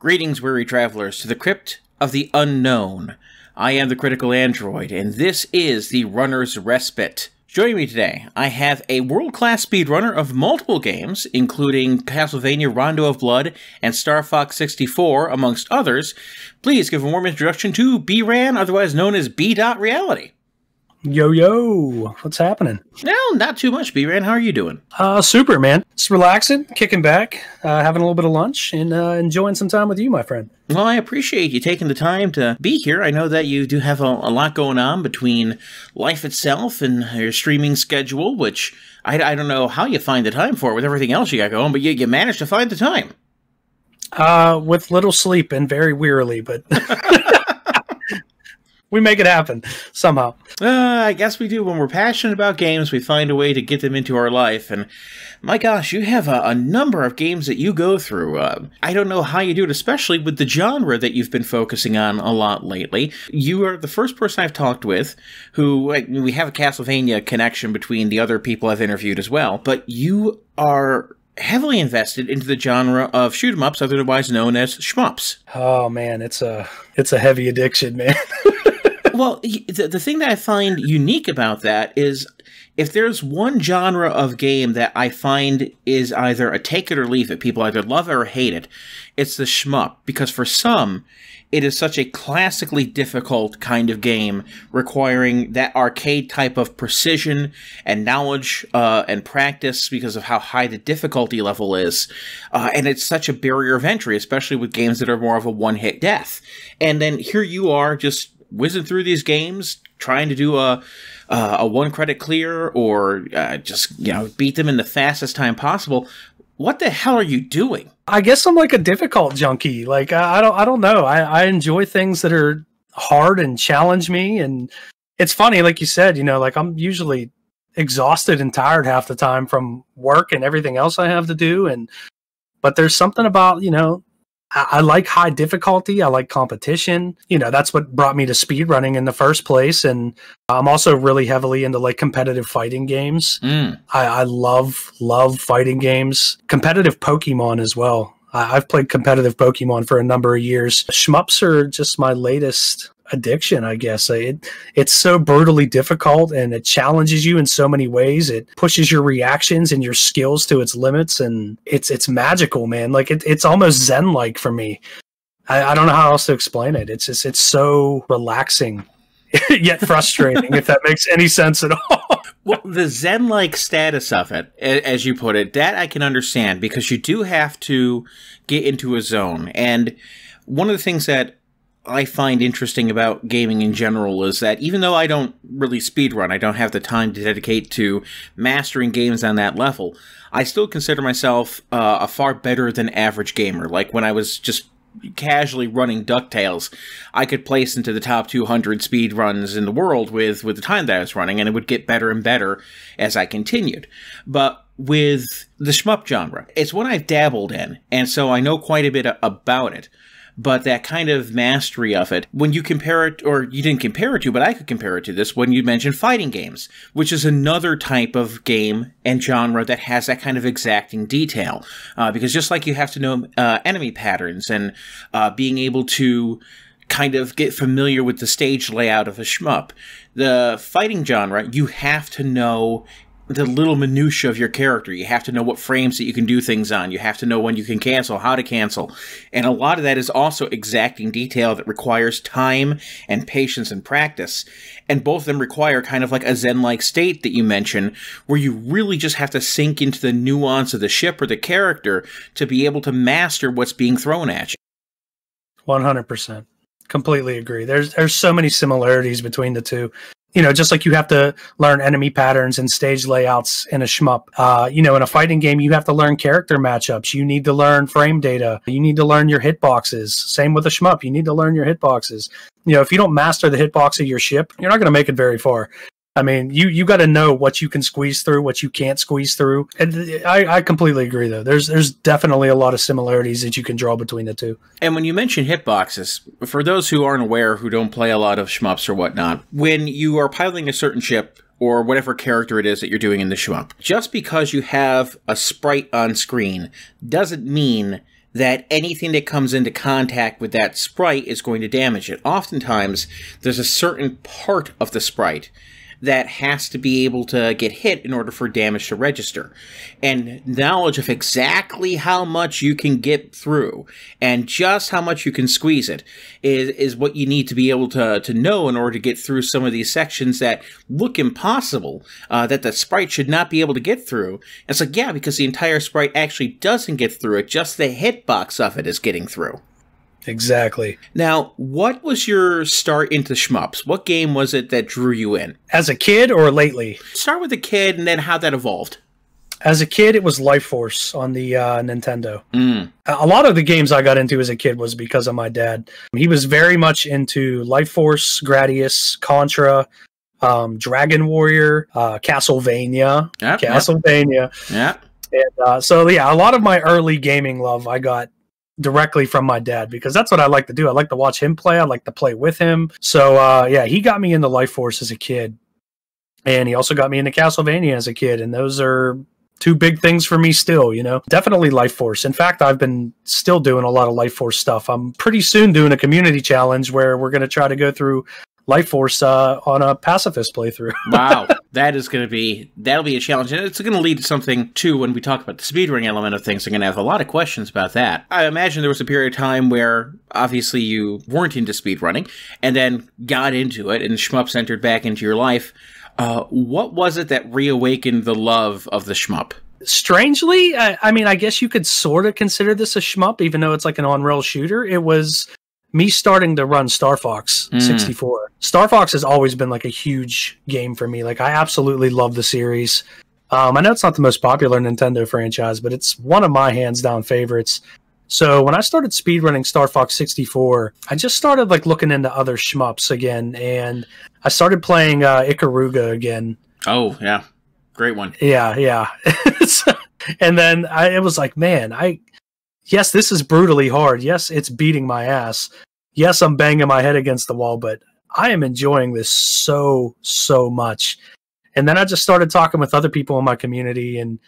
Greetings, weary travelers, to the crypt of the unknown. I am the Critical Android, and this is the Runner's Respite. Joining me today, I have a world-class speedrunner of multiple games, including Castlevania Rondo of Blood and Star Fox 64, amongst others. Please give a warm introduction to B-Ran, otherwise known as Bdot Reality. Yo, yo, what's happening? No, not too much, B-Ran. How are you doing? Super, man. Just relaxing, kicking back, having a little bit of lunch, and enjoying some time with you, my friend. Well, I appreciate you taking the time to be here. I know that you do have a lot going on between life itself and your streaming schedule, which I don't know how you find the time for with everything else you got going, but you managed to find the time. With little sleep and very wearily, but... We make it happen, somehow. I guess we do. When we're passionate about games, we find a way to get them into our life. And my gosh, you have a number of games that you go through. I don't know how you do it, especially with the genre that you've been focusing on a lot lately. You are the first person I've talked with who, we have a Castlevania connection between the other people I've interviewed as well, but you are heavily invested into the genre of shoot-'em-ups, otherwise known as shmups. Oh man, it's a heavy addiction, man. Well, the thing that I find unique about that is if there's one genre of game that I find is either a take it or leave it, people either love it or hate it, it's the shmup. Because for some, it is such a classically difficult kind of game requiring that arcade type of precision and knowledge and practice because of how high the difficulty level is. And it's such a barrier of entry, especially with games that are more of a one-hit death. And then here you are just whizzing through these games, trying to do a one-credit clear or just, beat them in the fastest time possible. What the hell are you doing? I guess I'm like a difficult junkie. Like, I don't know. I enjoy things that are hard and challenge me. And it's funny, like you said, like I'm usually exhausted and tired half the time from work and everything else I have to do. But there's something about, I like high difficulty. I like competition. That's what brought me to speedrunning in the first place. And I'm also really heavily into like competitive fighting games. I love fighting games. Competitive Pokemon as well. I've played competitive Pokemon for a number of years. Shmups are just my latest addiction, I guess. It's so brutally difficult and it challenges you in so many ways. It pushes your reactions and your skills to its limits, and it's magical, man. Like it's almost zen-like for me. I don't know how else to explain it. It's so relaxing yet frustrating, if that makes any sense at all. Well, the zen-like status of it, as you put it, that I can understand because you do have to get into a zone. And one of the things that I find interesting about gaming in general is that even though I don't really speedrun, I don't have the time to dedicate to mastering games on that level, I still consider myself a far better than average gamer. Like when I was just casually running DuckTales, I could place into the top 200 speedruns in the world with the time that I was running, and it would get better and better as I continued. But with the shmup genre, it's one I've dabbled in, and so I know quite a bit about it. But that kind of mastery of it, when you compare it, or you didn't compare it to, but I could compare it to this when you mentioned fighting games, which is another type of game and genre that has that kind of exacting detail. Because just like you have to know enemy patterns and being able to kind of get familiar with the stage layout of a shmup, the fighting genre, you have to know the little minutia of your character. You have to know what frames that you can do things on. You have to know when you can cancel, how to cancel. And a lot of that is also exacting detail that requires time and patience and practice. And both of them require kind of like a zen-like state that you mentioned, where you really just have to sink into the nuance of the ship or the character to be able to master what's being thrown at you. 100%. Completely agree. There's so many similarities between the two. Just like you have to learn enemy patterns and stage layouts in a shmup. In a fighting game, you have to learn character matchups. You need to learn frame data. You need to learn your hitboxes. Same with a shmup. You need to learn your hitboxes. If you don't master the hitbox of your ship, you're not going to make it very far. I mean, you got to know what you can squeeze through, what you can't squeeze through. And I completely agree, though. There's definitely a lot of similarities that you can draw between the two. And when you mention hitboxes, for those who aren't aware, who don't play a lot of shmups or whatnot, when you are piloting a certain ship, or whatever character it is that you're doing in the shmup, just because you have a sprite on screen doesn't mean that anything that comes into contact with that sprite is going to damage it. Oftentimes, there's a certain part of the sprite that has to be able to get hit in order for damage to register. And knowledge of exactly how much you can get through and just how much you can squeeze it is what you need to be able to know in order to get through some of these sections that look impossible, that the sprite should not be able to get through. And it's like, yeah, because the entire sprite actually doesn't get through it, just the hitbox of it is getting through. Exactly. Now, what was your start into shmups? What game was it that drew you in? As a kid or lately? Start with a kid and then how that evolved. As a kid, it was Life Force on the Nintendo. A lot of the games I got into as a kid was because of my dad. He was very much into Life Force, Gradius, Contra, Dragon Warrior, Castlevania. Castlevania. Yeah. And so, yeah, a lot of my early gaming love I got directly from my dad, because that's what I like to do. I like to watch him play. I like to play with him. So, yeah, he got me into Life Force as a kid. And he also got me into Castlevania as a kid. And those are two big things for me still, you know. Definitely Life Force. In fact, I've been still doing a lot of Life Force stuff. I'm pretty soon doing a community challenge where we're going to try to go through Life Force on a pacifist playthrough. Wow, that'll be a challenge, and it's going to lead to something too. When we talk about the speedrunning element of things, I'm going to have a lot of questions about that. I imagine there was a period of time where obviously you weren't into speedrunning, and then got into it, and shmups entered back into your life. What was it that reawakened the love of the shmup? Strangely, I mean, I guess you could sort of consider this a shmup, even though it's like an on-rail shooter. It was me starting to run Star Fox 64. Star Fox has always been like a huge game for me. Like, I absolutely love the series. I know it's not the most popular Nintendo franchise, but it's one of my hands down favorites. So when I started speedrunning Star Fox 64, I just started like looking into other shmups again, and I started playing Ikaruga again. Oh, yeah. Great one. Yeah. And then it was like, man, yes, this is brutally hard. Yes, it's beating my ass. Yes, I'm banging my head against the wall, but I am enjoying this so much. And then I just started talking with other people in my community, and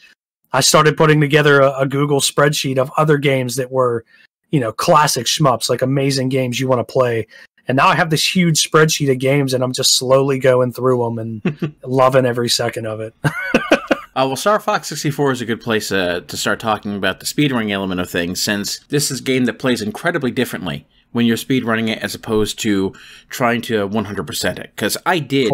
I started putting together a Google spreadsheet of other games that were, you know, classic shmups, like amazing games you want to play. And now I have this huge spreadsheet of games, and I'm just slowly going through them and loving every second of it. Well, Star Fox 64 is a good place to start talking about the speedrunning element of things, since this is a game that plays incredibly differently when you're speedrunning it as opposed to trying to 100% it. Because I did,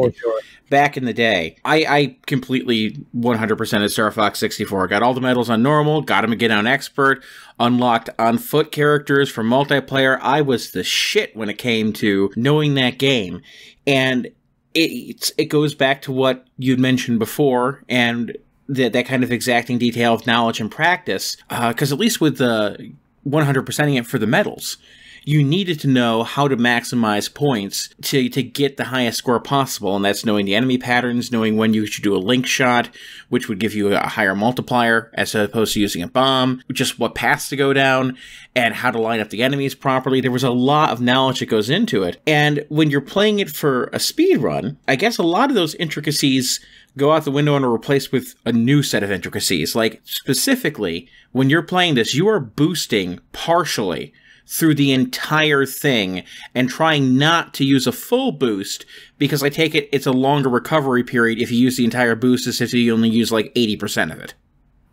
back in the day, I completely 100%ed Star Fox 64. Got all the medals on normal, got them again on expert, unlocked on foot characters for multiplayer. I was the shit when it came to knowing that game. And it goes back to what you'd mentioned before, and that kind of exacting detail of knowledge and practice, because at least with the 100%ing it for the medals, you needed to know how to maximize points to get the highest score possible, and that's knowing the enemy patterns, knowing when you should do a link shot, which would give you a higher multiplier, as opposed to using a bomb, just what paths to go down, and how to line up the enemies properly. There was a lot of knowledge that goes into it, and when you're playing it for a speed run, I guess a lot of those intricacies go out the window and are replaced with a new set of intricacies. Like, specifically, when you're playing this, you are boosting partially through the entire thing and trying not to use a full boost, because I take it it's a longer recovery period if you use the entire boost as if you only use like 80% of it.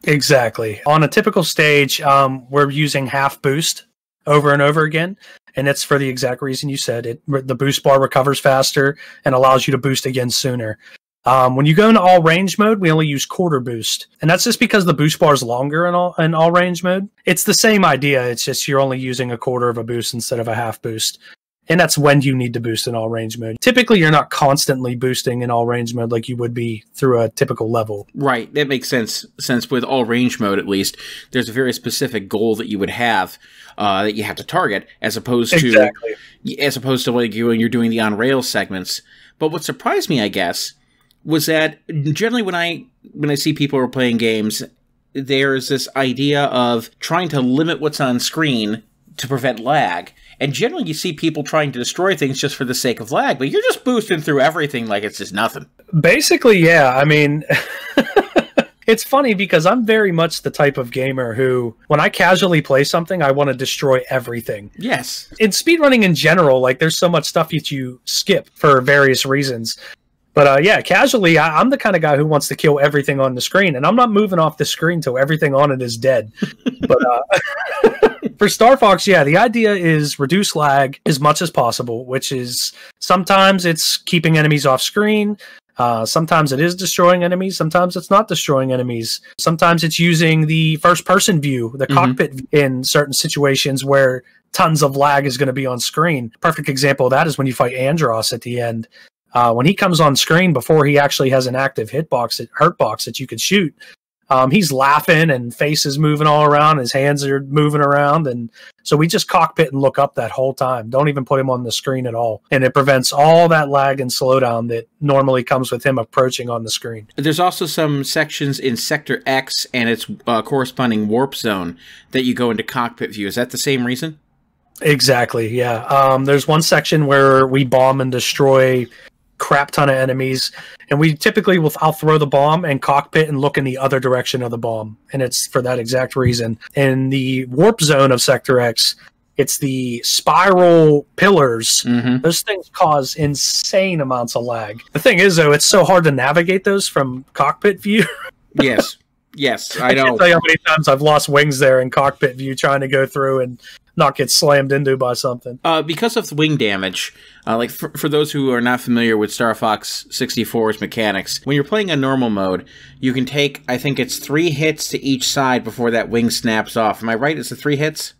Exactly. On a typical stage, we're using half boost over and over again, and it's for the exact reason you said. The boost bar recovers faster and allows you to boost again sooner. When you go into all range mode, we only use quarter boost. And that's just because the boost bar is longer in all range mode. It's the same idea. It's just you're only using a quarter of a boost instead of a half boost. And that's when you need to boost in all range mode. Typically, you're not constantly boosting in all range mode like you would be through a typical level. Right. That makes sense, since with all range mode, at least, there's a very specific goal that you would have that you have to target, as opposed to like when you're doing the on-rails segments. But what surprised me, I guess, was that generally when I see people who are playing games, there's this idea of trying to limit what's on screen to prevent lag. And generally you see people trying to destroy things just for the sake of lag, but you're just boosting through everything like it's just nothing. Basically, yeah. I mean, It's funny because I'm very much the type of gamer who, when I casually play something, I want to destroy everything. Yes. In speedrunning in general, like there's so much stuff that you skip for various reasons. But yeah, casually, I'm the kind of guy who wants to kill everything on the screen, and I'm not moving off the screen till everything on it is dead. But for Star Fox, yeah, the idea is reduce lag as much as possible, which is sometimes it's keeping enemies off screen. Sometimes it is destroying enemies. Sometimes it's not destroying enemies. Sometimes it's using the first-person view, the cockpit view, in certain situations where tons of lag is going to be on screen. Perfect example of that is when you fight Andros at the end. When he comes on screen before he actually has an active hurt box that you could shoot, he's laughing and faces moving all around. His hands are moving around. And so we just cockpit and look up that whole time. Don't even put him on the screen at all. And it prevents all that lag and slowdown that normally comes with him approaching on the screen. There's also some sections in Sector X and its corresponding warp zone that you go into cockpit view. Is that the same reason? Exactly, yeah. There's one section where we bomb and destroy crap ton of enemies, and we typically I'll throw the bomb and cockpit and look in the other direction of the bomb, and it's for that exact reason. In the warp zone of Sector X, it's the spiral pillars. Those things cause insane amounts of lag. The thing is, though, it's so hard to navigate those from cockpit view. Yes, I know. I can't tell you how many times I've lost wings there in cockpit view trying to go through and not get slammed into by something. Because of the wing damage, like for those who are not familiar with Star Fox 64's mechanics, when you're playing a normal mode, you can take, I think it's 3 hits to each side before that wing snaps off. Am I right? It's the 3 hits?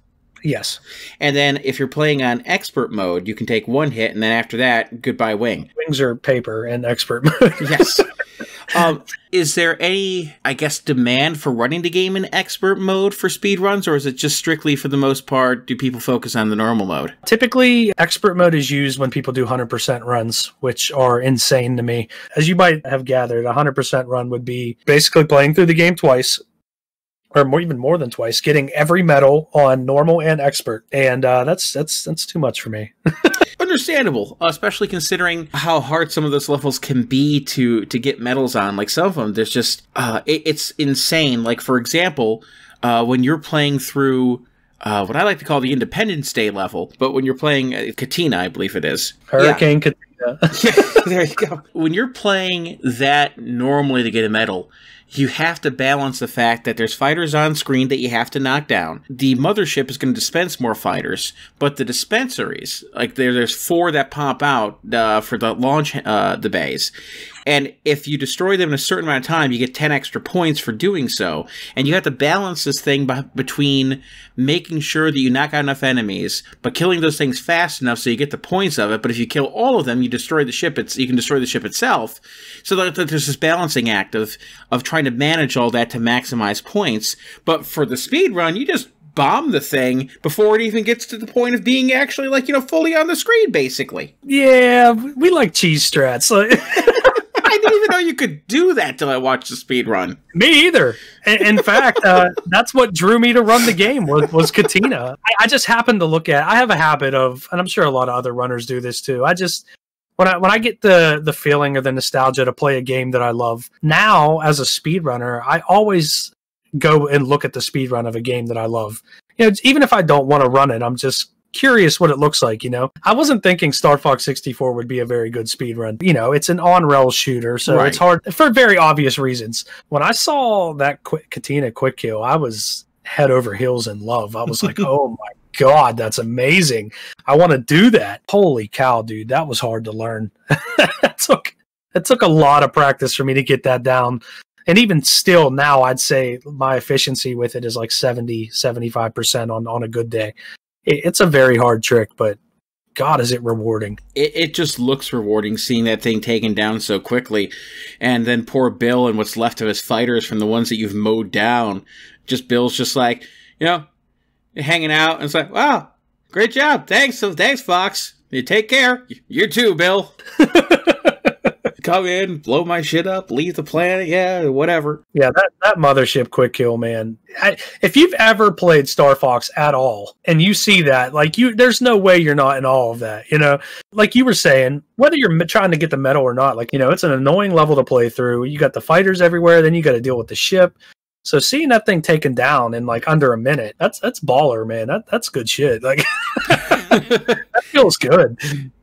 Yes. And then if you're playing on expert mode, you can take 1 hit, and then after that, goodbye wing. Wings are paper in expert mode. Yes. Is there any, I guess, demand for running the game in expert mode for speedruns, or is it just strictly, for the most part, do people focus on the normal mode? Typically, expert mode is used when people do 100% runs, which are insane to me. As you might have gathered, a 100% run would be basically playing through the game twice, or even more than twice, getting every medal on normal and expert, and that's too much for me. Understandable, especially considering how hard some of those levels can be to get medals on. Like some of them, there's just it's insane. Like for example, when you're playing through what I like to call the Independence Day level, but when you're playing Katina, I believe it is Hurricane Katina. Yeah, there you go. When you're playing that normally to get a medal, you have to balance the fact that there's fighters on screen that you have to knock down. The mothership is going to dispense more fighters, but the dispensaries, like there's 4 that pop out for the launch, the bays. And if you destroy them in a certain amount of time, you get 10 extra points for doing so. And you have to balance this thing between making sure that you knock out enough enemies, but killing those things fast enough so you get the points of it. But if you kill all of them, you destroy the ship. You can destroy the ship itself. So that there's this balancing act of trying to manage all that to maximize points. But for the speed run, you just bomb the thing before it even gets to the point of being actually, like, you know, fully on the screen, basically. Yeah, we like cheese strats. I didn't even know you could do that till I watched the speed run. Me either. In fact, that's what drew me to run the game was Katina. I just happened to look at. I have a habit of, and I'm sure a lot of other runners do this too. I just when I get the feeling or the nostalgia to play a game that I love. Now, as a speedrunner, I always go and look at the speed run of a game that I love. You know, even if I don't want to run it, I'm just curious what it looks like, you know. I wasn't thinking Star Fox 64 would be a very good speed run. You know, it's an on-rail shooter, so It's hard for very obvious reasons. When I saw that Katina quick kill, I was head over heels in love. I was like, oh my God, that's amazing. I want to do that. Holy cow, dude, that was hard to learn. It took a lot of practice for me to get that down. And even still now, I'd say my efficiency with it is like 70-75% on a good day. It's a very hard trick, but God, is it rewarding. It just looks rewarding seeing that thing taken down so quickly. And then poor Bill and what's left of his fighters from the ones that you've mowed down. Bill's just like, you know, hanging out. And it's like, wow, great job. Thanks, Fox. You take care. You too, Bill. come in, blow my shit up, leave the planet, yeah, whatever. Yeah, that mothership quick kill, man. If you've ever played Star Fox at all, and you see that, like, there's no way you're not in awe of that, you know? Like you were saying, whether you're trying to get the medal or not, like, you know, it's an annoying level to play through. You got the fighters everywhere, then you got to deal with the ship. So seeing that thing taken down in like under a minute, that's baller, man. That's good shit. Like that feels good.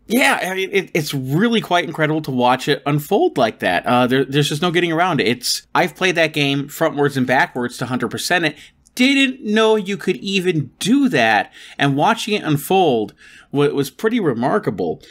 Yeah, I mean, it's really quite incredible to watch it unfold like that. There's just no getting around it. I've played that game frontwards and backwards to 100% it. Didn't know you could even do that, and watching it unfold was pretty remarkable.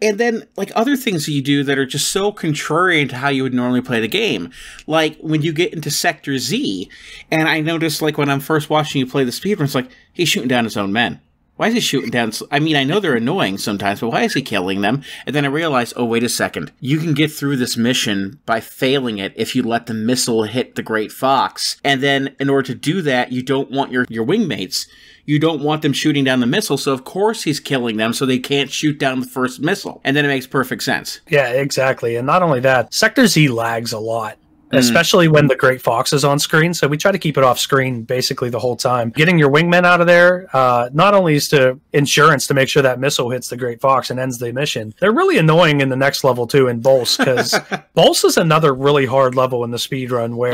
And then, like, other things that you do that are just so contrarian to how you would normally play the game. Like, when you get into Sector Z, and I noticed, like, when I'm first watching you play the speedrun, it's like, he's shooting down his own men. Why is he shooting down? I mean, I know they're annoying sometimes, but why is he killing them? And then I realized, oh, wait a second. You can get through this mission by failing it if you let the missile hit the Great Fox. And then, in order to do that, you don't want your wingmates. You don't want them shooting down the missile, so of course he's killing them so they can't shoot down the first missile. And then it makes perfect sense. Yeah, exactly. And not only that, Sector Z lags a lot. Especially when the Great Fox is on screen. So we try to keep it off screen basically the whole time. Getting your wingmen out of there, not only is to insurance to make sure that missile hits the Great Fox and ends the mission. They're really annoying in the next level too in Bolse, because Bolse is another really hard level in the speedrun where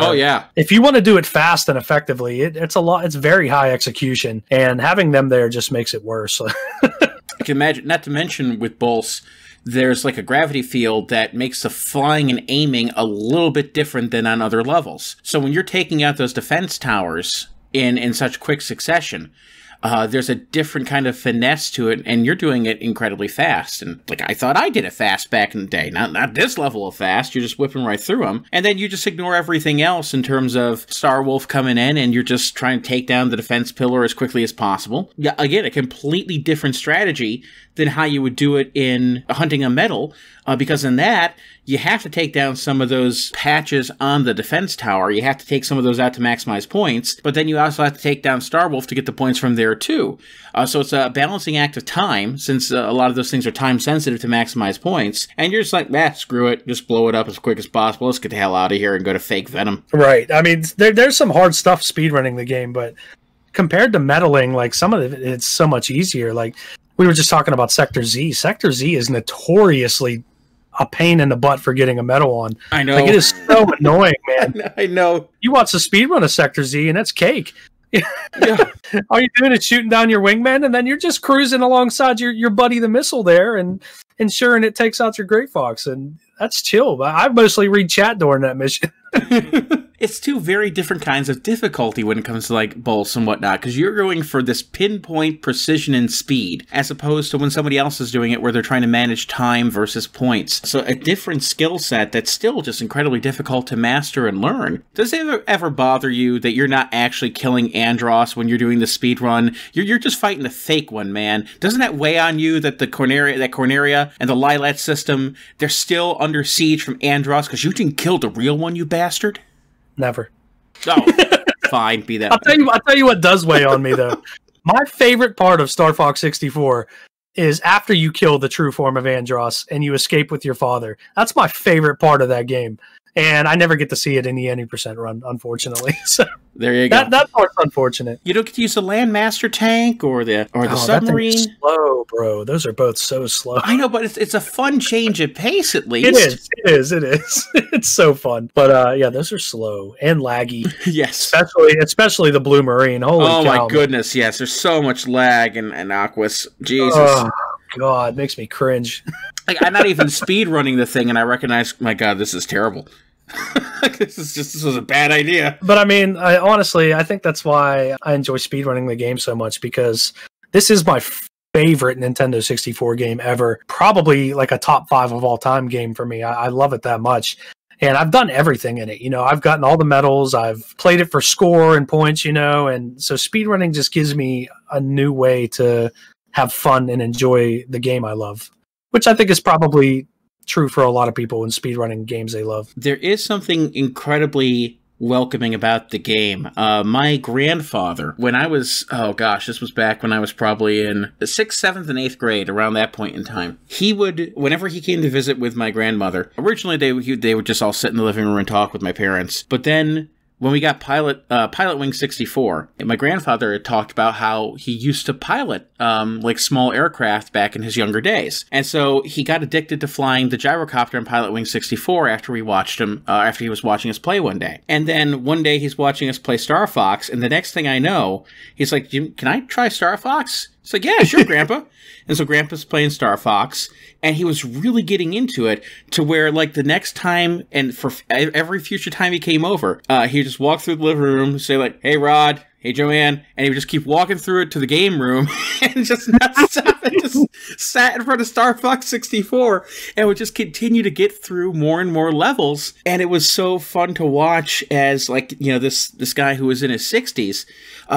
if you want to do it fast and effectively, it's very high execution, and having them there just makes it worse. I can imagine, not to mention with Bolse, there's like a gravity field that makes the flying and aiming a little bit different than on other levels. So when you're taking out those defense towers in such quick succession, there's a different kind of finesse to it, and you're doing it incredibly fast. And like, I thought I did it fast back in the day. Not this level of fast. You're just whipping right through them. And then you just ignore everything else in terms of Starwolf coming in, and you're just trying to take down the defense pillar as quickly as possible. Yeah, again, a completely different strategy than how you would do it in hunting a medal, because in that, you have to take down some of those patches on the defense tower. You have to take some of those out to maximize points, but then you also have to take down Starwolf to get the points from there too. So it's a balancing act of time, since a lot of those things are time sensitive to maximize points, and you're just like, screw it, just blow it up as quick as possible. Let's get the hell out of here and go to fake Venom. Right. I mean, there's some hard stuff speedrunning the game, but compared to medaling, like, some of it's so much easier. Like, we were just talking about Sector Z. Sector Z is notoriously a pain in the butt for getting a medal on. I know. Like, it is so annoying, man. I know. You watch the speedrun of Sector Z, and it's cake. Yeah. All you're doing is shooting down your wingmen, and then you're just cruising alongside your buddy the missile there and ensuring it takes out your Great Fox. And that's chill. But I mostly read chat during that mission. It's two very different kinds of difficulty when it comes to, like, Bolts and whatnot, because you're going for this pinpoint precision and speed, as opposed to when somebody else is doing it where they're trying to manage time versus points. So a different skill set that's still just incredibly difficult to master and learn. Does it ever bother you that you're not actually killing Andros when you're doing the speed run? You're just fighting the fake one, man. Doesn't that weigh on you that the Corneria and the Lilat system, they're still under siege from Andros because you didn't kill the real one, you bastard? Never. Oh, fine, be that. I'll tell you what does weigh on me, though. My favorite part of Star Fox 64 is after you kill the true form of Andros and you escape with your father. That's my favorite part of that game. And I never get to see it in the any percent run, unfortunately. So there you go. That part's unfortunate. You don't get to use the Landmaster tank or the submarine. That thing's slow, bro. Those are both so slow. I know, but it's a fun change of pace at least. It is. It's so fun. But yeah, those are slow and laggy. Yes, especially the Blue Marine. Holy cow, my goodness! Yes, there's so much lag in Aquas. Jesus. Oh, God, makes me cringe. Like, I'm not even speed running the thing, and I recognize, my God, this is terrible. This was a bad idea. But I mean, honestly, I think that's why I enjoy speedrunning the game so much, because this is my favorite Nintendo 64 game ever. Probably like a top 5 of all time game for me. I love it that much. And I've done everything in it. You know, I've gotten all the medals. I've played it for score and points, you know, and so speedrunning just gives me a new way to have fun and enjoy the game I love, which I think is probably true for a lot of people in speedrunning games they love. There is something incredibly welcoming about the game. My grandfather, when I was, oh gosh, this was back when I was probably in the 6th, 7th, and 8th grade, around that point in time, he would, whenever he came to visit with my grandmother, originally they would just all sit in the living room and talk with my parents, but then when we got Pilot Wing 64, my grandfather had talked about how he used to pilot like small aircraft back in his younger days. And so he got addicted to flying the gyrocopter in Pilot Wing 64 after we watched him, after he was watching us play one day. And then one day he's watching us play Star Fox, and the next thing I know, he's like, can I try Star Fox? It's like, yeah, sure, Grandpa. And so Grandpa's playing Star Fox, and he was really getting into it to where, like, the next time, and for every future time he came over, he'd just walk through the living room, say, like, hey, Rod, hey, Joanne, and he would just keep walking through it to the game room and just not stop and just sat in front of Star Fox 64 and would just continue to get through more and more levels. And it was so fun to watch as, like, you know, this guy who was in his 60s,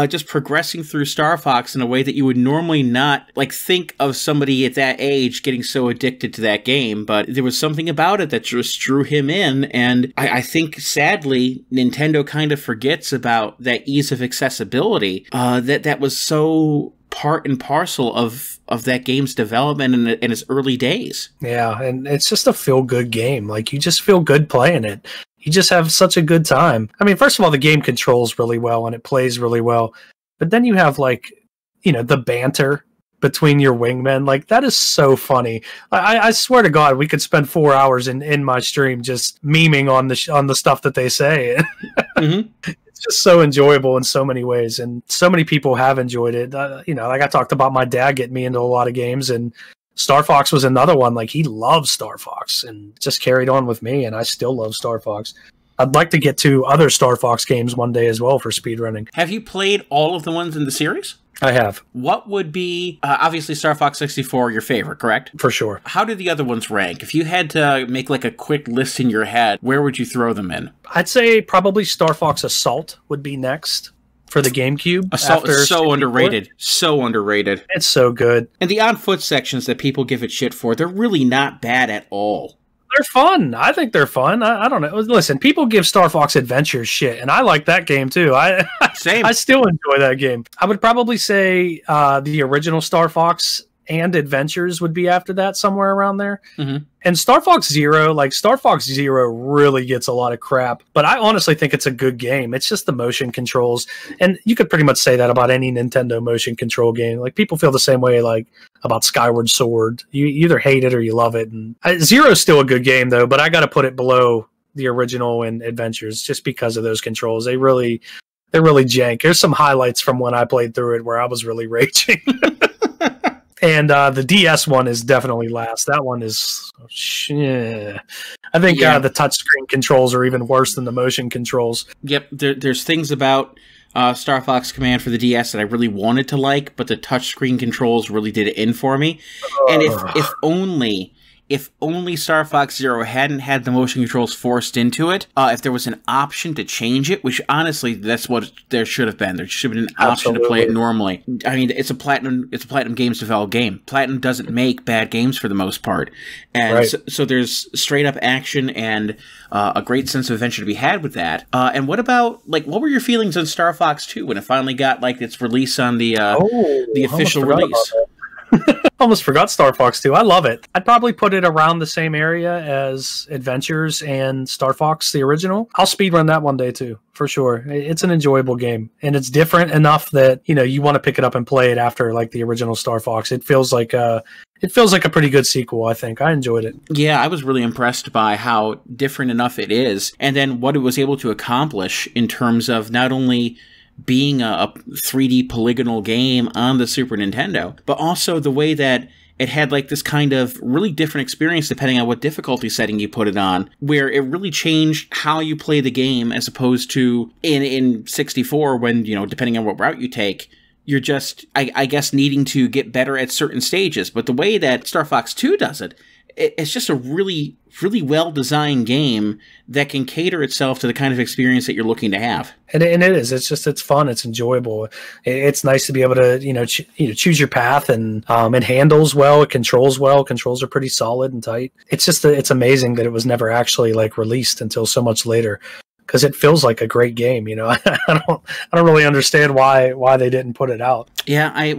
just progressing through Star Fox in a way that you would normally not, like, think of somebody at that age getting so addicted to that game. But there was something about it that just drew him in, and I think, sadly, Nintendo kind of forgets about that ease of accessibility that was so part and parcel of that game's development in its early days. Yeah, and it's just a feel-good game. Like, you just feel good playing it. You just have such a good time. I mean, first of all, the game controls really well and it plays really well. But then you have, like, you know, the banter between your wingmen. Like, that is so funny. I swear to God, we could spend 4 hours in my stream just memeing on the stuff that they say. Mm-hmm. It's just so enjoyable in so many ways, and so many people have enjoyed it. You know, like I talked about my dad getting me into a lot of games, and Star Fox was another one. Like, he loves Star Fox and just carried on with me, and I still love Star Fox. I'd like to get to other Star Fox games one day as well for speedrunning. Have you played all of the ones in the series? I have. What would be, obviously Star Fox 64 your favorite, correct? For sure. How do the other ones rank? If you had to make like a quick list in your head, where would you throw them in? I'd say probably Star Fox Assault would be next for the GameCube. Assault is so underrated. So underrated. It's so good. And the on-foot sections that people give it shit for, they're really not bad at all. They're fun. I think they're fun. I don't know. Listen, people give Star Fox Adventures shit, and I like that game too. Same. I still enjoy that game. I would probably say the original Star Fox and Adventures would be after that, somewhere around there. Mm-hmm. And Star Fox Zero really gets a lot of crap, but I honestly think it's a good game. It's just the motion controls, and you could pretty much say that about any Nintendo motion control game. Like, people feel the same way, like, about Skyward Sword. You either hate it or you love it. And Zero's still a good game though, but I got to put it below the original and Adventures just because of those controls. They're really jank. There's some highlights from when I played through it where I was really raging. And the DS one is definitely last. That one is, I think the touchscreen controls are even worse than the motion controls. Yep, there's things about Star Fox Command for the DS that I really wanted to like, but the touchscreen controls really did it in for me. And if only Star Fox Zero hadn't had the motion controls forced into it, if there was an option to change it, which honestly, that's what there should have been. There should have been an option to play it normally. I mean, it's a Platinum Games developed game. Platinum doesn't make bad games for the most part. And so there's straight up action and a great sense of adventure to be had with that. And what about, like, what were your feelings on Star Fox 2 when it finally got, like, its release on the official release? Almost forgot Star Fox 2. I love it. I'd probably put it around the same area as Adventures and Star Fox, the original. I'll speedrun that one day too, for sure. It's an enjoyable game, and it's different enough that, you know, you want to pick it up and play it after, like, the original Star Fox. It feels like a pretty good sequel, I think. I enjoyed it. Yeah, I was really impressed by how different enough it is, and then what it was able to accomplish in terms of not only being a 3D polygonal game on the Super Nintendo, but also the way that it had, like, this kind of really different experience depending on what difficulty setting you put it on, where it really changed how you play the game, as opposed to in 64 when, you know, depending on what route you take, you're just, I guess, needing to get better at certain stages. But the way that Star Fox 2 does it, it's just a really, really well-designed game that can cater itself to the kind of experience that you're looking to have. And it is. It's fun. It's enjoyable. It's nice to be able to, choose your path, and it handles well. It controls well. Controls are pretty solid and tight. It's just, it's amazing that it was never actually, like, released until so much later. because it feels like a great game. You know, I don't really understand why they didn't put it out. Yeah, I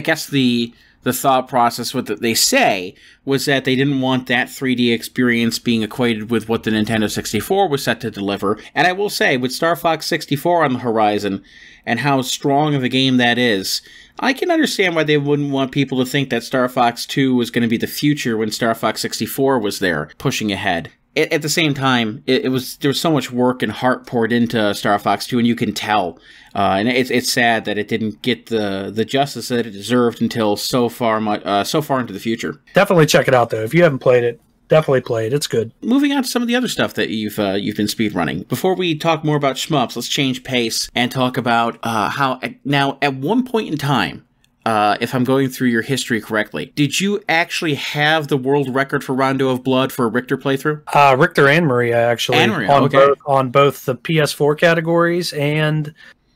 guess the thought process, what they say, was that they didn't want that 3D experience being equated with what the Nintendo 64 was set to deliver. And I will say, with Star Fox 64 on the horizon, and how strong of a game that is, I can understand why they wouldn't want people to think that Star Fox 2 was going to be the future when Star Fox 64 was there, pushing ahead. At the same time, there was so much work and heart poured into Star Fox 2, and you can tell. And it's sad that it didn't get the justice that it deserved until so far into the future. Definitely check it out, though. If you haven't played it, definitely play it. It's good. Moving on to some of the other stuff that you've been speedrunning. Before we talk more about shmups, let's change pace and talk about how now at one point in time, if I'm going through your history correctly, did you actually have the world record for Rondo of Blood for a Richter playthrough? Richter and Maria, actually. And Maria, on both the PS4 categories and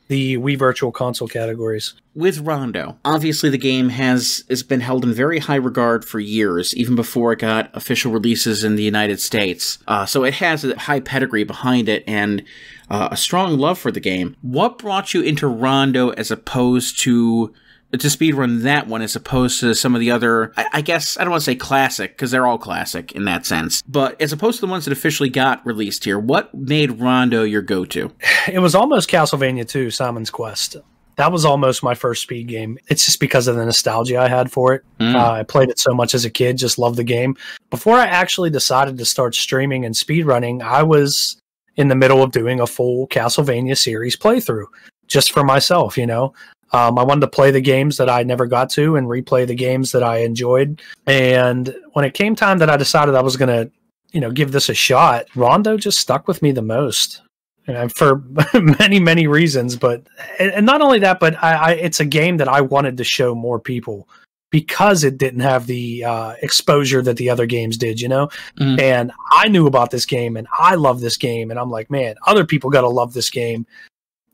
the Wii Virtual Console categories. With Rondo, obviously the game has been held in very high regard for years, even before it got official releases in the United States. So it has a high pedigree behind it and a strong love for the game. What brought you into Rondo as opposed to speedrun that one as opposed to some of the other, I guess, I don't want to say classic, because they're all classic in that sense, but as opposed to the ones that officially got released here, what made Rondo your go-to? It was almost Castlevania 2, Simon's Quest. That was almost my first speed game. It's just because of the nostalgia I had for it. I played it so much as a kid, just loved the game. Before I actually decided to start streaming and speedrunning, I was in the middle of doing a full Castlevania series playthrough, just for myself, you know. I wanted to play the games that I never got to and replay the games that I enjoyed. And when it came time that I decided I was going to, you know, give this a shot, Rondo just stuck with me the most. And for many, many reasons. But and not only that, but it's a game that I wanted to show more people because it didn't have the exposure that the other games did, you know? And I knew about this game and I love this game. And I'm like, man, other people got to love this game.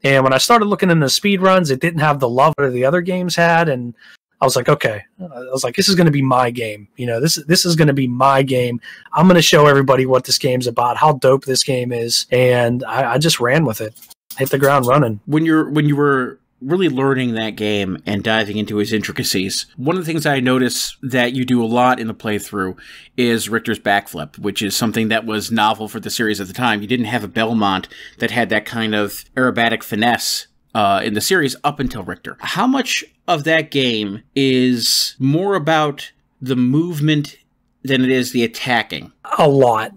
And when I started looking into speed runs, it didn't have the love that the other games had. And I was like, okay, this is going to be my game. You know, this is going to be my game. I'm going to show everybody what this game's about, how dope this game is. And I just ran with it, hit the ground running. When you were really learning that game and diving into its intricacies, one of the things I notice that you do a lot in the playthrough is Richter's backflip, which is something that was novel for the series at the time. You didn't have a Belmont that had that kind of aerobatic finesse in the series up until Richter. How much of that game is more about the movement than it is the attacking? A lot.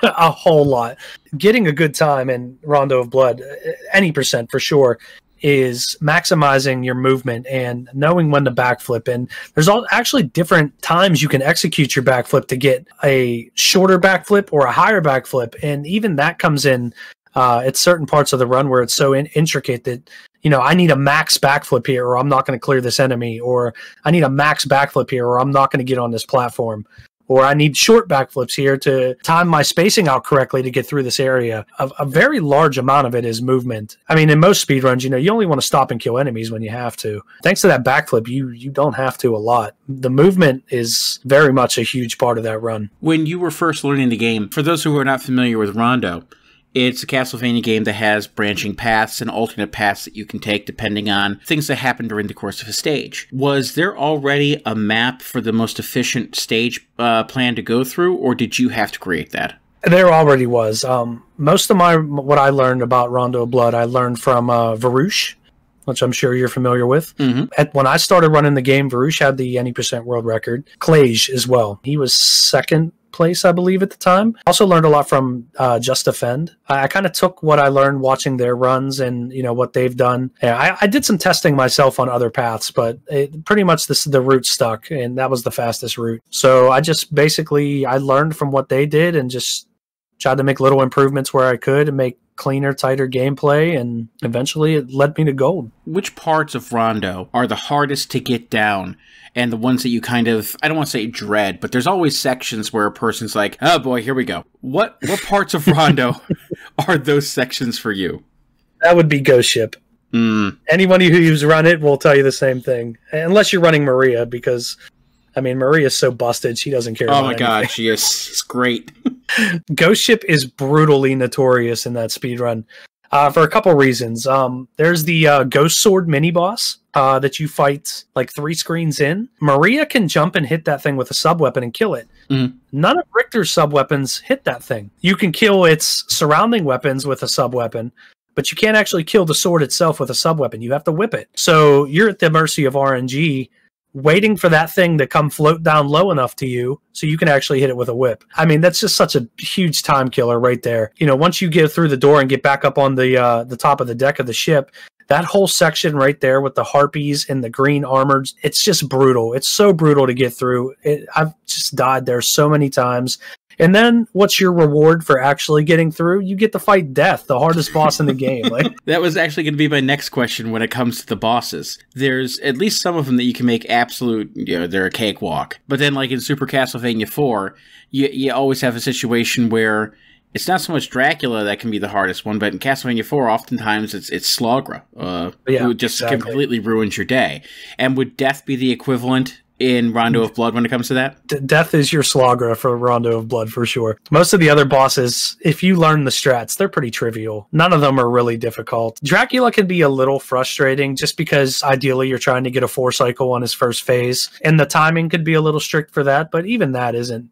A whole lot. Getting a good time in Rondo of Blood, any percent for sure, is maximizing your movement and knowing when to backflip. And there's actually different times you can execute your backflip to get a shorter backflip or a higher backflip. And even that comes in at certain parts of the run where it's so intricate that, you know, I need a max backflip here or I'm not going to clear this enemy, or I need a max backflip here or I'm not going to get on this platform. Or I need short backflips here to time my spacing out correctly to get through this area. A very large amount of it is movement. I mean, in most speedruns, you know, you only want to stop and kill enemies when you have to. Thanks to that backflip, you don't have to a lot. The movement is very much a huge part of that run. When you were first learning the game, for those who are not familiar with Rondo, it's a Castlevania game that has branching paths and alternate paths that you can take depending on things that happen during the course of a stage. Was there already a map for the most efficient stage plan to go through, or did you have to create that? There already was. Most of what I learned about Rondo of Blood, I learned from Varouche, which I'm sure you're familiar with. When I started running the game, Varouche had the any percent world record. Clage as well. He was second place, I believe, at the time. Also learned a lot from Just Defend. I kind of took what I learned watching their runs and, you know, what they've done. Yeah, I did some testing myself on other paths, but pretty much the route stuck, and that was the fastest route. So I just basically, I learned from what they did and just tried to make little improvements where I could and make cleaner, tighter gameplay, and eventually it led me to gold. Which parts of Rondo are the hardest to get down, and the ones that you kind of, I don't want to say dread, but there's always sections where a person's like, oh boy, here we go. What parts of Rondo are those sections for you? That would be Ghost Ship. Anyone who's run it will tell you the same thing, unless you're running Maria, because I mean, Maria's so busted, she doesn't care. Oh about my god, anything. she is. She's great. Ghost Ship is brutally notorious in that speedrun for a couple reasons. There's the Ghost Sword mini boss that you fight like 3 screens in. Maria can jump and hit that thing with a sub weapon and kill it. Mm-hmm. None of Richter's sub weapons hit that thing. You can kill its surrounding weapons with a sub weapon, but you can't actually kill the sword itself with a sub weapon. You have to whip it. So you're at the mercy of RNG, waiting for that thing to come float down low enough to you so you can actually hit it with a whip. I mean, that's just such a huge time killer right there. You know, once you get through the door and get back up on the top of the deck of the ship, that whole section right there with the harpies and the green armored, it's just brutal. It's so brutal to get through. I've just died there so many times. And then what's your reward for actually getting through? You get to fight Death, the hardest boss in the game. Like, that was actually going to be my next question when it comes to the bosses. There's at least some of them that you can make absolute, you know, they're a cakewalk. But then like in Super Castlevania 4, you always have a situation where it's not so much Dracula that can be the hardest one, but in Castlevania 4, oftentimes it's Slogra, who just completely ruins your day. And would Death be the equivalent in Rondo of Blood when it comes to that? Death is your Slogra for Rondo of Blood for sure. Most of the other bosses, if you learn the strats, they're pretty trivial. None of them are really difficult. Dracula can be a little frustrating just because ideally you're trying to get a 4 cycle on his first phase, and the timing could be a little strict for that, but even that isn't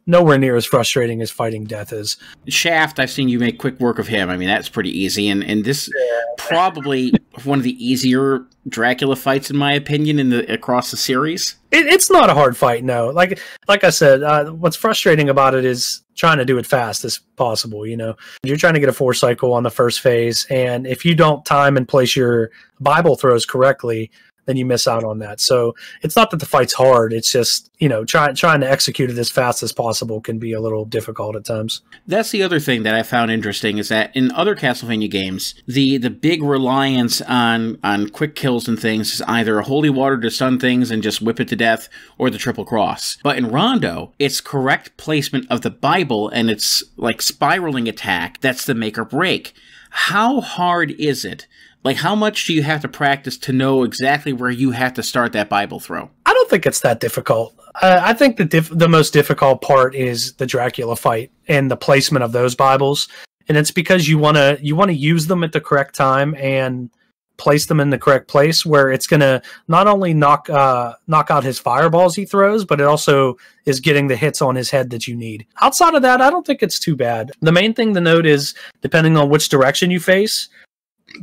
nowhere near as frustrating as fighting Death is. Shaft, I've seen you make quick work of him. I mean, that's pretty easy, and this probably one of the easier Dracula fights in my opinion across the series. It's not a hard fight, no. Like I said, what's frustrating about it is trying to do it fast as possible. You know, you're trying to get a 4 cycle on the first phase, and if you don't time and place your Bible throws correctly, then you miss out on that. So it's not that the fight's hard. It's just, you know, trying to execute it as fast as possible can be a little difficult at times. That's the other thing that I found interesting is that in other Castlevania games, the big reliance on quick kills and things is either holy water to stun things and just whip it to death, or the triple cross. But in Rondo, it's correct placement of the Bible and it's like spiraling attack that's the make or break. How hard is it? Like, how much do you have to practice to know exactly where you have to start that Bible throw? I don't think it's that difficult. I think the most difficult part is the Dracula fight and the placement of those Bibles, and it's because you want to use them at the correct time and place them in the correct place where it's going to not only knock out his fireballs he throws, but it also is getting the hits on his head that you need. Outside of that, I don't think it's too bad. The main thing to note is, depending on which direction you face,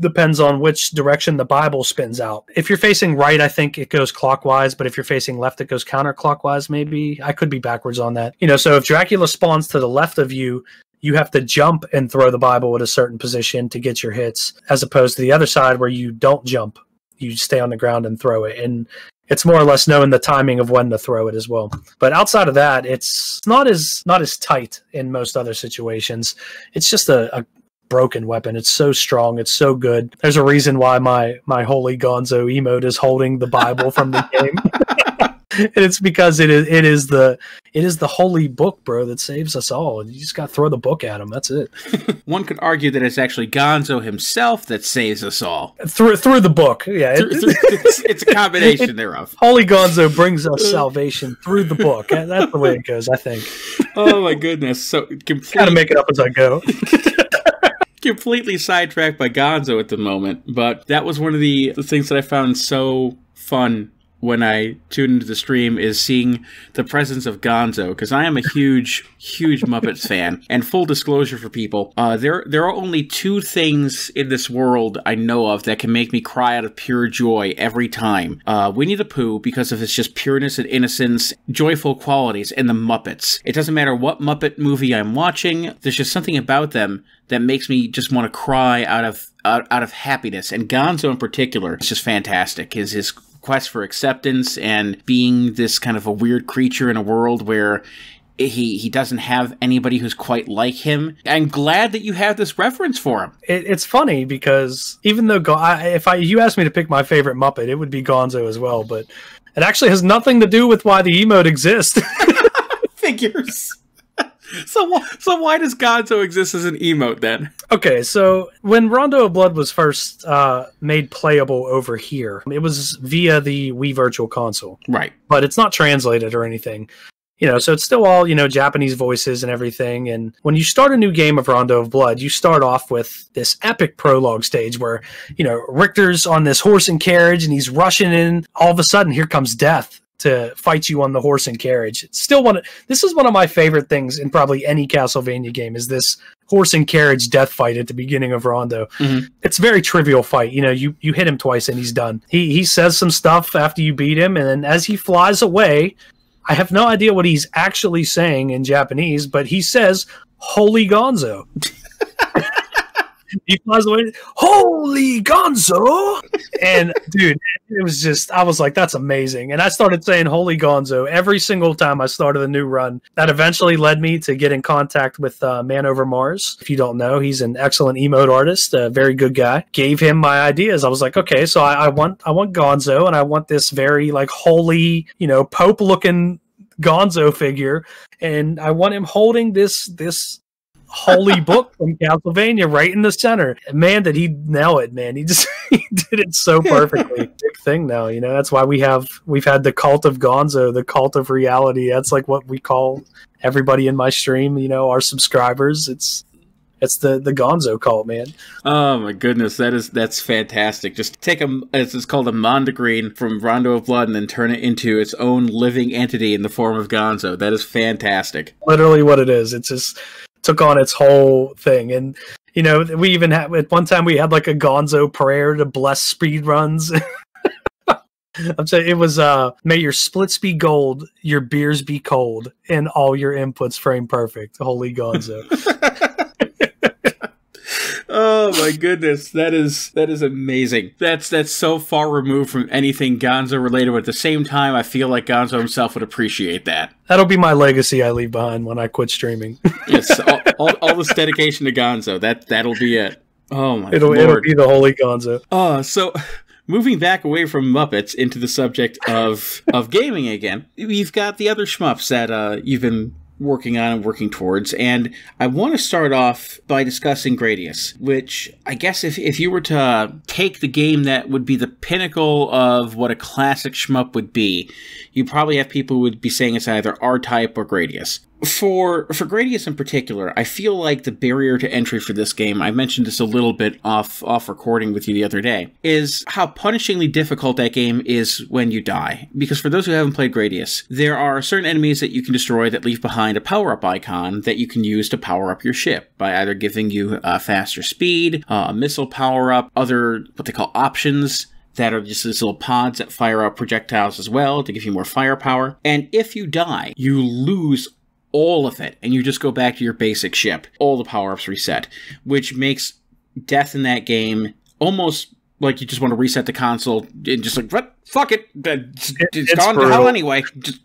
depends on which direction the Bible spins out. If you're facing right, I think it goes clockwise, but if you're facing left, it goes counterclockwise, maybe. I could be backwards on that. You know, so if Dracula spawns to the left of you, you have to jump and throw the Bible at a certain position to get your hits, as opposed to the other side where you don't jump. You stay on the ground and throw it. And it's more or less knowing the timing of when to throw it as well. But outside of that, it's not as tight in most other situations. It's just a broken weapon. It's so strong. It's so good. There's a reason why my holy gonzo emote is holding the Bible from the game. And it's because it is the holy book, bro, that saves us all. And you just got to throw the book at him. That's it. One could argue that it's actually Gonzo himself that saves us all. Through the book. Yeah. It's a combination thereof. Holy Gonzo brings us salvation through the book. That's the way it goes, I think. Oh my goodness. So gotta make it up as I go. Completely sidetracked by Gonzo at the moment, but that was one of the things that I found so fun when I tuned into the stream, is seeing the presence of Gonzo, because I am a huge Muppets fan. And full disclosure for people, there are only 2 things in this world I know of that can make me cry out of pure joy every time. Winnie the Pooh, because of its just pureness and innocence, joyful qualities, and the Muppets. It doesn't matter what Muppet movie I'm watching, there's just something about them that makes me just want to cry out of happiness. And Gonzo in particular is just fantastic. His quest for acceptance and being this kind of a weird creature in a world where he doesn't have anybody who's quite like him. I'm glad that you have this reference for him. It's funny because even though if you asked me to pick my favorite Muppet, it would be Gonzo as well, but it actually has nothing to do with why the emote exists. Figures. So why does Gonzo exist as an emote then? Okay, so when Rondo of Blood was first made playable over here, it was via the Wii Virtual Console. Right. But it's not translated or anything. So it's still all, Japanese voices and everything. And when you start a new game of Rondo of Blood, you start off with this epic prologue stage where, Richter's on this horse and carriage and he's rushing in. All of a sudden, here comes Death to fight you on the horse and carriage. It's still this is one of my favorite things in probably any Castlevania game, is this horse and carriage death fight at the beginning of Rondo. Mm-hmm. It's a very trivial fight. You hit him twice and he's done. He says some stuff after you beat him, and then as he flies away, I have no idea what he's actually saying in Japanese, but he says, "Holy Gonzo." He flies away, "Holy Gonzo!" And dude, it was just, I was like, that's amazing. And I started saying "Holy Gonzo" every single time I started a new run. That eventually led me to get in contact with Man Over Mars. If you don't know, he's an excellent emote artist, a very good guy. Gave him my ideas. I was like, okay, so I want Gonzo, and I want this very like holy, Pope looking Gonzo figure, and I want him holding this holy book from Castlevania right in the center. Man, did he nail it, man. He did it so perfectly. Big thing now, that's why we've had the cult of Gonzo, the cult of reality. That's like what we call everybody in my stream, our subscribers. It's the Gonzo cult, man. Oh my goodness, that's fantastic. Just take it's called a Mondegreen from Rondo of Blood and then turn it into its own living entity in the form of Gonzo. That is fantastic. Literally what it is. It's just took on its whole thing. And we even had, at one time we had like a Gonzo prayer to bless speed runs. I'm saying it was may your splits be gold, your beers be cold, and all your inputs frame perfect. Holy Gonzo. Oh my goodness, that is amazing. That's so far removed from anything Gonzo related, but at the same time I feel like Gonzo himself would appreciate that. That'll be my legacy I leave behind when I quit streaming. Yes, all this dedication to Gonzo, that'll be it. Oh my Lord. It'll be the holy Gonzo. So moving back away from Muppets into the subject of gaming again, we've got the other shmups that you've been working on and working towards, and I want to start off by discussing Gradius, which I guess if you were to take the game that would be the pinnacle of what a classic shmup would be, you probably have people who would be saying it's either R-Type or Gradius. For Gradius in particular, I feel like the barrier to entry for this game, I mentioned this a little bit off recording with you the other day, is how punishingly difficult that game is when you die. Because for those who haven't played Gradius, there are certain enemies that you can destroy that leave behind a power-up icon that you can use to power up your ship by either giving you faster speed, a missile power-up, other what they call options that are just these little pods that fire out projectiles as well to give you more firepower. And if you die, you lose all of it, and you just go back to your basic ship. All the power-ups reset, which makes death in that game almost like you just want to reset the console and just like, what? Fuck it. It's gone to hell anyway. Just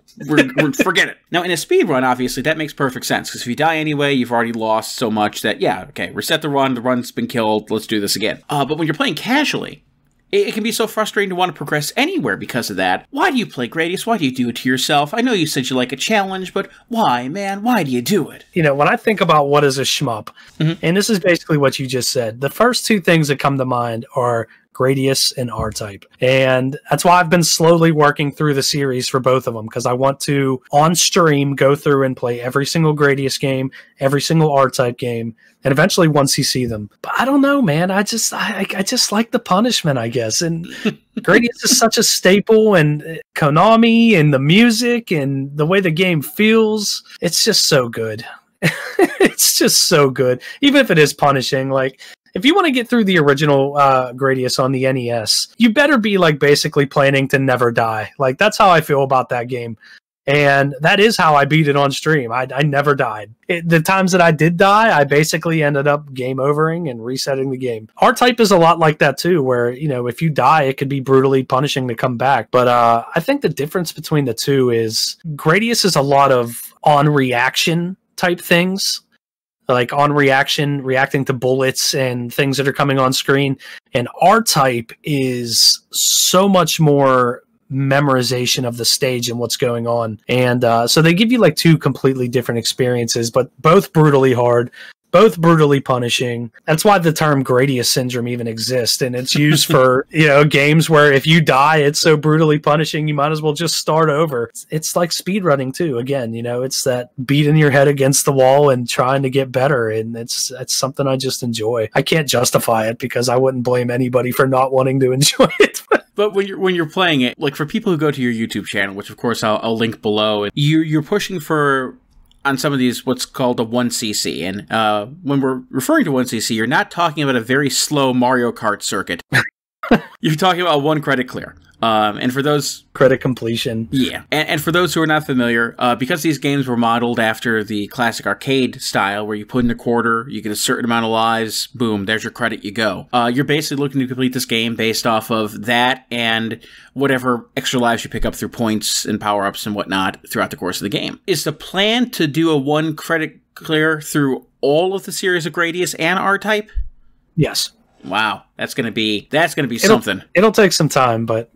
forget it. Now, in a speed run, obviously, that makes perfect sense, because if you die anyway, you've already lost so much that, yeah, okay, reset the run's been killed, let's do this again. But when you're playing casually, it can be so frustrating to want to progress anywhere because of that. Why do you play Gradius? Why do you do it to yourself? I know you said you like a challenge, but why, man? Why do you do it? When I think about what is a shmup, and this is basically what you just said, the first two things that come to mind are Gradius and R-Type. And that's why I've been slowly working through the series for both of them, because I want to, on stream, go through and play every single Gradius game, every single R-Type game, and eventually once you see them. But I don't know, man. I just like the punishment, I guess. And Gradius is such a staple, and Konami and the music and the way the game feels, it's just so good. It's just so good. Even if it is punishing, like, if you want to get through the original Gradius on the NES, you better be like basically planning to never die. Like, that's how I feel about that game. And that is how I beat it on stream. I never died. The times that I did die, I basically ended up game overing and resetting the game. R-Type is a lot like that too, where, if you die, it could be brutally punishing to come back. But I think the difference between the two is Gradius is a lot of on reaction type things. Like on reaction, reacting to bullets and things that are coming on screen. And R-Type is so much more memorization of the stage and what's going on. And so they give you like two completely different experiences, but both brutally hard, both brutally punishing. That's why the term Gradius syndrome even exists, and it's used for, you know, games where if you die, it's so brutally punishing, you might as well just start over. It's like speedrunning too. Again, you know, it's that beating your head against the wall and trying to get better, and it's something I just enjoy. I can't justify it because I wouldn't blame anybody for not wanting to enjoy it. But when you're playing it, like for people who go to your YouTube channel, which of course I'll link below, you're pushing for, on some of these, what's called a 1cc. And when we're referring to 1cc, you're not talking about a very slow Mario Kart circuit. You're talking about a 1 credit clear. And for those... Credit completion. Yeah. And for those who are not familiar, because these games were modeled after the classic arcade style, where you put in a quarter, you get a certain amount of lives, boom, there's your credit, you go. You're basically looking to complete this game based off of that and whatever extra lives you pick up through points and power-ups and whatnot throughout the course of the game. Is the plan to do a 1 credit clear through all of the series of Gradius and R-Type? Yes. Wow. That's gonna be something. It'll take some time, but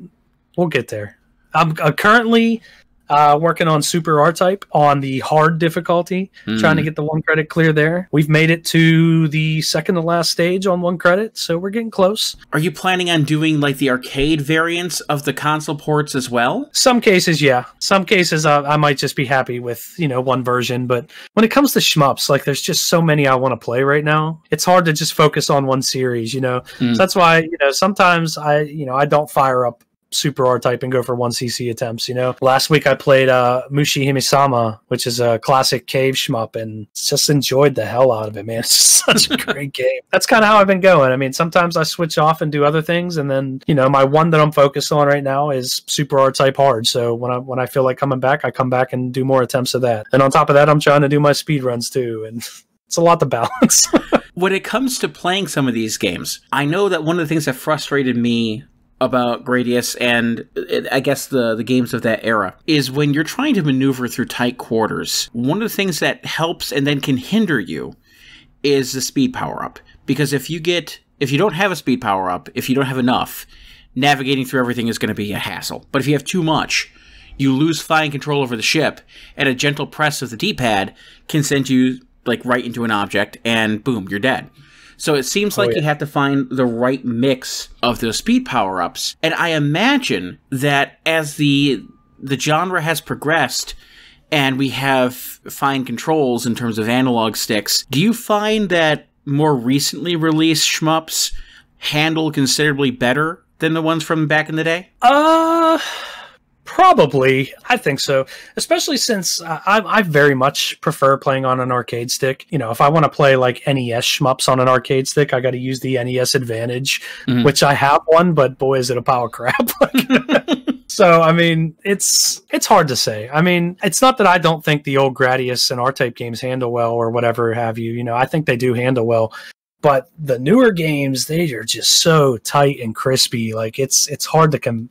we'll get there. I'm currently working on Super R-Type on the hard difficulty, trying to get the 1 credit clear there. We've made it to the second to last stage on 1 credit, so we're getting close. Are you planning on doing like the arcade variants of the console ports as well? Some cases, yeah. Some cases I might just be happy with, you know, 1 version, but when it comes to shmups, like there's just so many I want to play right now. It's hard to just focus on 1 series, you know. So that's why, you know, sometimes I don't fire up Super R-Type and go for 1cc attempts, you know. Last week I played Mushi Himisama, which is a classic cave shmup, and just enjoyed the hell out of it, man. It's just such a great game. That's kind of how I've been going. I mean, sometimes I switch off and do other things, and then, you know, my one that I'm focused on right now is Super R-Type hard. So when I feel like coming back, I come back and do more attempts of that. And on top of that, I'm trying to do my speed runs too, and it's a lot to balance. When it comes to playing some of these games, I know that one of the things that frustrated me about Gradius and I guess the games of that era is when you're trying to maneuver through tight quarters, one of the things that helps and then can hinder you is the speed power-up. Because if you don't have a speed power-up, if you don't have enough, navigating through everything is going to be a hassle. But if you have too much, you lose flying control over the ship, and a gentle press of the D-pad can send you like right into an object, and boom, you're dead. So it seems like you have to find the right mix of those speed power-ups. And I imagine that as the genre has progressed and we have fine controls in terms of analog sticks, do you find that more recently released shmups handle considerably better than the ones from back in the day? Probably. I think so. Especially since I very much prefer playing on an arcade stick. You know, if I want to play like NES shmups on an arcade stick, I got to use the NES Advantage, which I have one, but boy, is it a pile of crap. So, I mean, it's hard to say. I mean, it's not that I don't think the old Gradius and R-Type games handle well or whatever have you. You know, I think they do handle well. But the newer games, they are just so tight and crispy. Like, it's hard to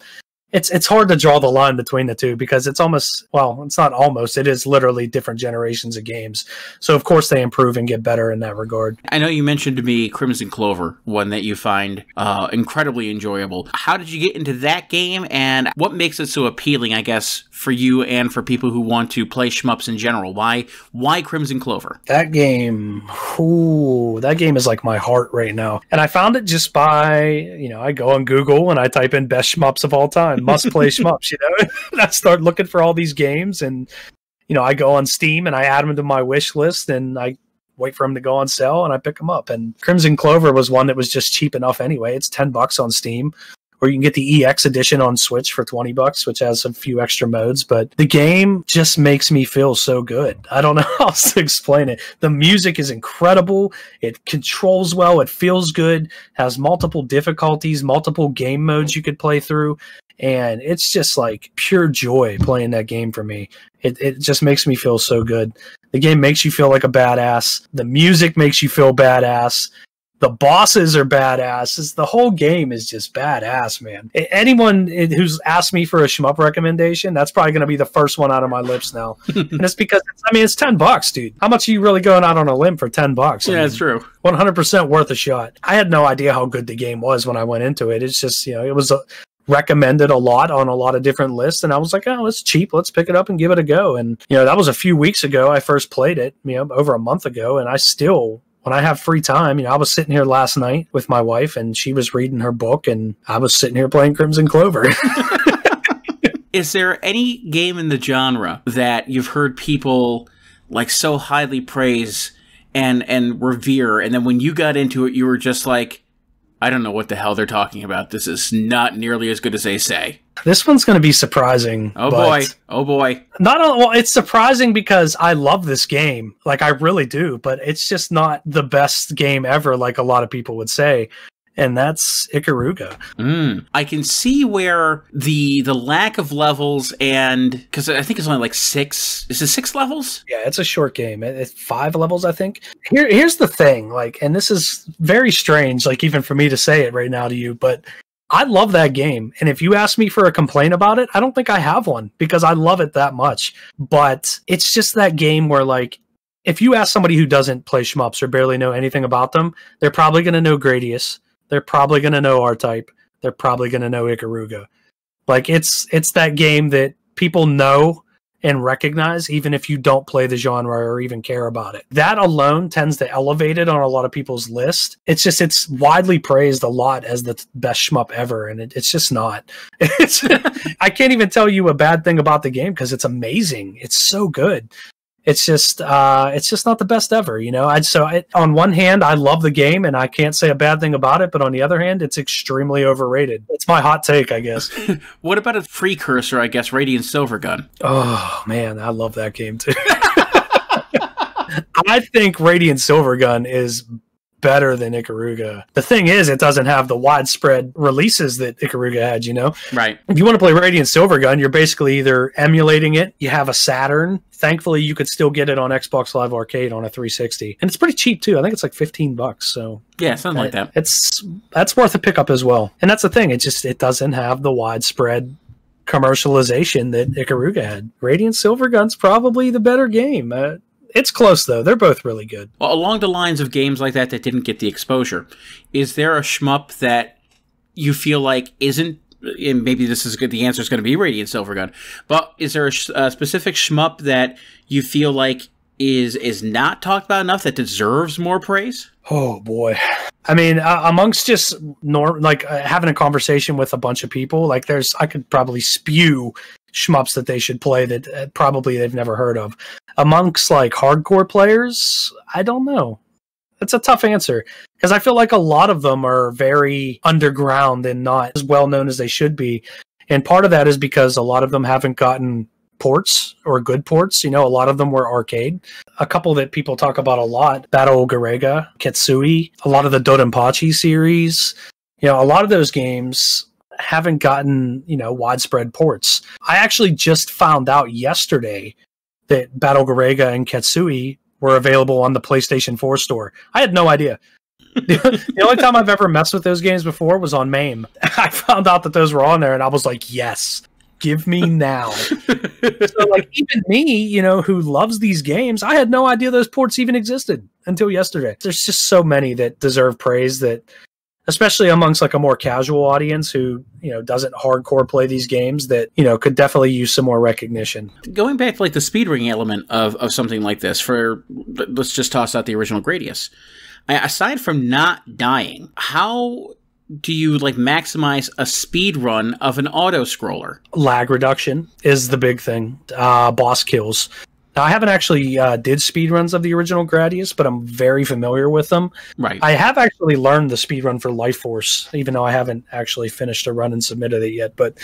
It's hard to draw the line between the two because it's almost, well, it's not almost, it is literally different generations of games. So, of course, they improve and get better in that regard. I know you mentioned to me Crimson Clover, one that you find incredibly enjoyable. How did you get into that game, and what makes it so appealing, I guess, for you and for people who want to play shmups in general? Why Crimson Clover? That game, that game is like my heart right now. And I found it just by, you know, I go on Google and I type in best shmups of all time. Must play shmups, you know. And I start looking for all these games, and you know, I go on Steam and I add them to my wish list, and I wait for them to go on sale and I pick them up. And Crimson Clover was one that was just cheap enough anyway. It's $10 on Steam, or you can get the EX edition on Switch for $20, which has a few extra modes. But the game just makes me feel so good. I don't know how else to explain it. The music is incredible. It controls well. It feels good. Has multiple difficulties, multiple game modes you could play through. And it's just like pure joy playing that game for me. It just makes me feel so good. The game makes you feel like a badass. The music makes you feel badass. The bosses are badass. The whole game is just badass, man. Anyone who's asked me for a shmup recommendation, that's probably going to be the first one out of my lips now. And it's because, it's $10, dude. How much are you really going out on a limb for $10? Yeah, that's true. 100% worth a shot. I had no idea how good the game was when I went into it. It's just, you know, it was recommended a lot on a lot of different lists, and I was like, oh, it's cheap, let's pick it up and give it a go. And that was a few weeks ago I first played it, over a month ago, and I still, when I have free time, I was sitting here last night with my wife, and she was reading her book, and I was sitting here playing Crimson Clover. Is there any game in the genre that you've heard people like so highly praise and revere, and then when you got into it, you were just like, I don't know what the hell they're talking about. This is not nearly as good as they say. This one's going to be surprising. Oh boy. Oh boy. Well, it's surprising because I love this game. Like, I really do, but it's just not the best game ever, like a lot of people would say. And that's Ikaruga. I can see where the lack of levels, and because I think it's only like 6. Is it 6 levels? Yeah, it's a short game. It's 5 levels, I think. Here's the thing, like, and this is very strange, like even for me to say it right now to you, but I love that game. And if you ask me for a complaint about it, I don't think I have one because I love it that much. But it's just that game where, like, if you ask somebody who doesn't play shmups or barely know anything about them, they're probably going to know Gradius. They're probably going to know R-Type. They're probably going to know Ikaruga. Like, it's that game that people know and recognize, even if you don't play the genre or even care about it. That alone tends to elevate it on a lot of people's list. It's widely praised a lot as the best shmup ever, and it's just not. I can't even tell you a bad thing about the game because it's amazing. It's so good. It's just not the best ever, on one hand, I love the game and I can't say a bad thing about it, but on the other hand, it's extremely overrated. It's my hot take, I guess. What about a precursor, I guess, Radiant Silvergun? Oh man, I love that game too. I think Radiant Silvergun is better than Ikaruga. The thing is, it doesn't have the widespread releases that Ikaruga had, Right. If you want to play Radiant Silvergun, you're basically either emulating it, you have a Saturn. Thankfully, you could still get it on Xbox Live Arcade on a 360. And it's pretty cheap, too. I think it's like $15, so... Yeah, something like that. That's worth a pickup as well. And that's the thing, it doesn't have the widespread commercialization that Ikaruga had. Radiant Silvergun's probably the better game. It's close, though. They're both really good. Well, along the lines of games like that didn't get the exposure, is there a shmup that you feel like isn't, and maybe this is good, the answer is going to be Radiant Silvergun, but is there a specific shmup that you feel like is not talked about enough that deserves more praise? Oh, boy. I mean, amongst just having a conversation with a bunch of people, like I could probably spew shmups that they should play that probably they've never heard of. Amongst like hardcore players, I don't know. It's a tough answer because I feel like a lot of them are very underground and not as well known as they should be. And part of that is because a lot of them haven't gotten ports or good ports. A lot of them were arcade. A couple that people talk about a lot, Battle Garega, Ketsui, a lot of the Dodonpachi series. A lot of those games haven't gotten, widespread ports. I actually just found out yesterday that Battle Garega and Ketsui were available on the PlayStation 4 store. I had no idea. The only time I've ever messed with those games before was on MAME. I found out that those were on there, and I was like, yes, give me now. So, like, even me, who loves these games, I had no idea those ports even existed until yesterday. There's just so many that deserve praise that, especially amongst like a more casual audience who, doesn't hardcore play these games, that, could definitely use some more recognition. Going back to like the speedrunning element of something like this, let's just toss out the original Gradius. Aside from not dying, how do you like maximize a speed run of an auto scroller? Lag reduction is the big thing. Boss kills. Now, I haven't actually did speedruns of the original Gradius, but I'm very familiar with them. Right. I have actually learned the speedrun for Life Force, even though I haven't actually finished a run and submitted it yet. But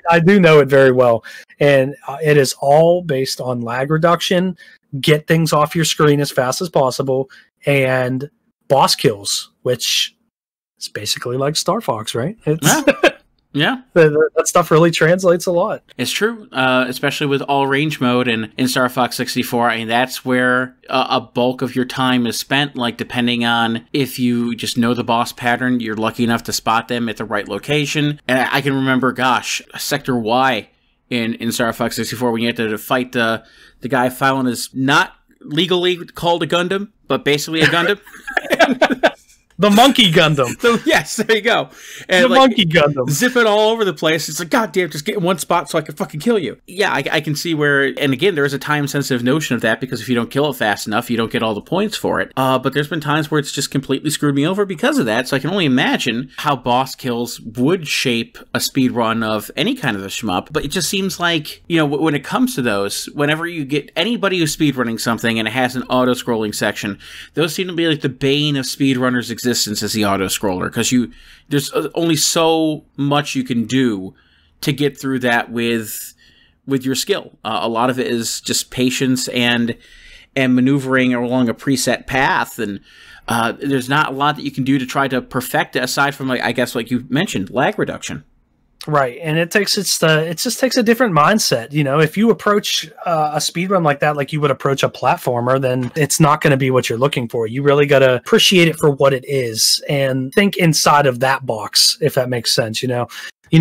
I do know it very well. And it is all based on lag reduction, get things off your screen as fast as possible, and boss kills, which is basically like Star Fox, right? Yeah. That stuff really translates a lot. It's true, especially with all range mode and in Star Fox 64. I mean, that's where a bulk of your time is spent, like depending on if you just know the boss pattern, you're lucky enough to spot them at the right location. And I can remember, gosh, Sector Y in Star Fox 64 when you had to fight the guy filing his not legally called a Gundam, but basically a Gundam. The Monkey Gundam. Yes, there you go. And the Monkey Gundam. Zipping all over the place. It's like, God damn, just get in one spot so I can fucking kill you. Yeah, I can see where, and again, there is a time-sensitive notion of that, because if you don't kill it fast enough, you don't get all the points for it. But there's been times where it's just completely screwed me over because of that, so I can only imagine how boss kills would shape a speed run of any kind of a shmup. But it just seems like, you know, when it comes to those, whenever you get anybody who's speedrunning something and it has an auto-scrolling section, those seem to be like the bane of speedrunners' existence as the auto-scroller, because there's only so much you can do to get through that with your skill. A lot of it is just patience and maneuvering along a preset path, and there's not a lot that you can do to try to perfect it, aside from, like, I guess, like you mentioned, lag reduction. Right, and it just takes a different mindset. You know, if you approach a speedrun like that, like you would approach a platformer, then it's not going to be what you're looking for. You really got to appreciate it for what it is and think inside of that box, if that makes sense. You know,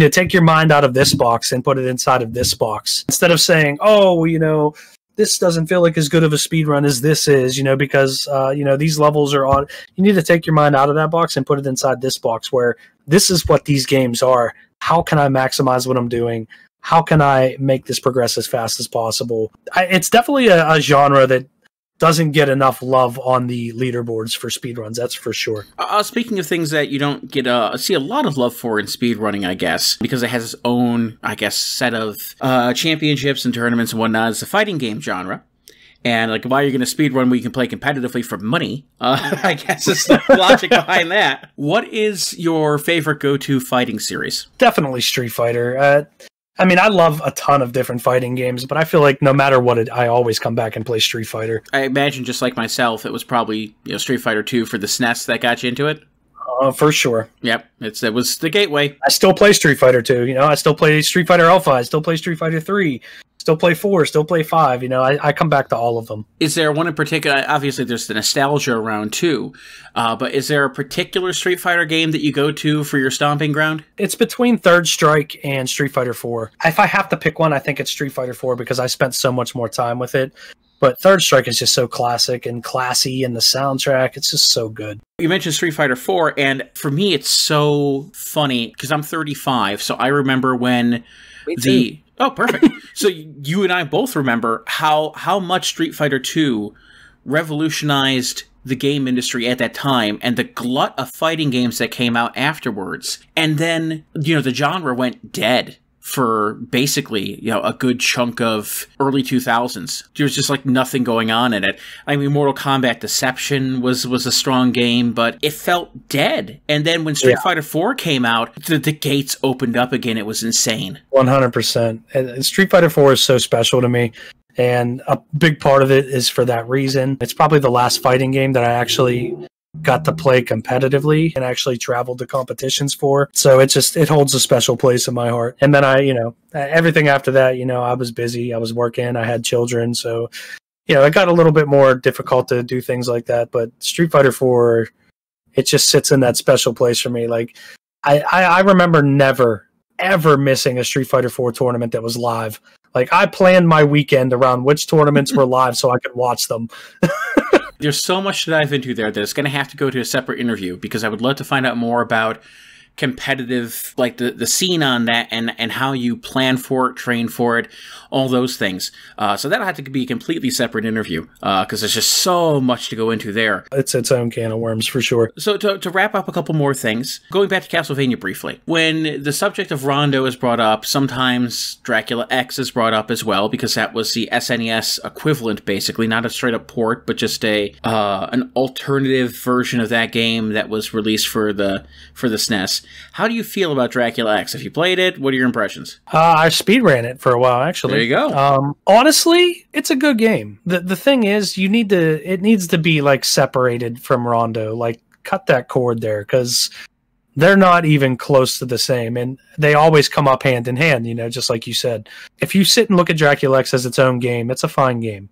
take your mind out of this box and put it inside of this box, instead of saying, oh, you know, this doesn't feel like as good of a speedrun as this is, you know, because, you know, these levels are on. You need to take your mind out of that box and put it inside this box, where this is what these games are. How can I maximize what I'm doing? How can I make this progress as fast as possible? It's definitely a genre that doesn't get enough love on the leaderboards for speedruns, that's for sure. Speaking of things that you don't get see a lot of love for in speedrunning, I guess, because it has its own, I guess, set of championships and tournaments and whatnot, is the fighting game genre. And, like, why you're going to speedrun where you can play competitively for money, I guess is the logic behind that. What is your favorite go-to fighting series? Definitely Street Fighter. I mean, I love a ton of different fighting games, but I feel like no matter what, I always come back and play Street Fighter. I imagine, just like myself, it was probably, you know, Street Fighter 2 for the SNES that got you into it. For sure. Yep, it was the gateway. I still play Street Fighter 2, you know, I still play Street Fighter Alpha, I still play Street Fighter 3, still play 4, still play 5, you know, I come back to all of them. Is there one in particular? Obviously, there's the nostalgia around too, but is there a particular Street Fighter game that you go to for your stomping ground? It's between Third Strike and Street Fighter 4. If I have to pick one, I think it's Street Fighter 4, because I spent so much more time with it. But Third Strike is just so classic and classy, and the soundtrack, it's just so good. You mentioned Street Fighter 4, and for me, it's so funny, because I'm 35, so I remember when Oh, perfect. So you and I both remember how much Street Fighter 2 revolutionized the game industry at that time, and the glut of fighting games that came out afterwards. And then, you know, the genre went dead for basically, you know, a good chunk of early 2000s. There was just like nothing going on in it. I mean, Mortal Kombat Deception was a strong game, but it felt dead. And then when Street Fighter 4 came out, the gates opened up again. It was insane. 100%. Street Fighter 4 is so special to me, and a big part of it is for that reason. It's probably the last fighting game that I actually got to play competitively and actually traveled to competitions for. So it holds a special place in my heart. And then everything after that, you know, I was busy, I was working, I had children. So, you know, it got a little bit more difficult to do things like that. But Street Fighter 4, it just sits in that special place for me. Like, I remember never, ever missing a Street Fighter 4 tournament that was live. Like, I planned my weekend around which tournaments were live so I could watch them. There's so much to dive into there that it's going to have to go to a separate interview, because I would love to find out more about competitive, like the scene on that, and how you plan for it, train for it, all those things. So that'll have to be a completely separate interview, because there's just so much to go into there. It's its own can of worms for sure. So to wrap up a couple more things, going back to Castlevania briefly, when the subject of Rondo is brought up, sometimes Dracula X is brought up as well, because that was the SNES equivalent, basically, not a straight up port, but just an alternative version of that game that was released for the SNES. How do you feel about Dracula X? Have you played it? What are your impressions? I speedran it for a while, actually. There you go. Honestly, it's a good game. The thing is, it needs to be like separated from Rondo. Like, cut that cord there, because they're not even close to the same, and they always come up hand in hand. You know, just like you said. If you sit and look at Dracula X as its own game, it's a fine game.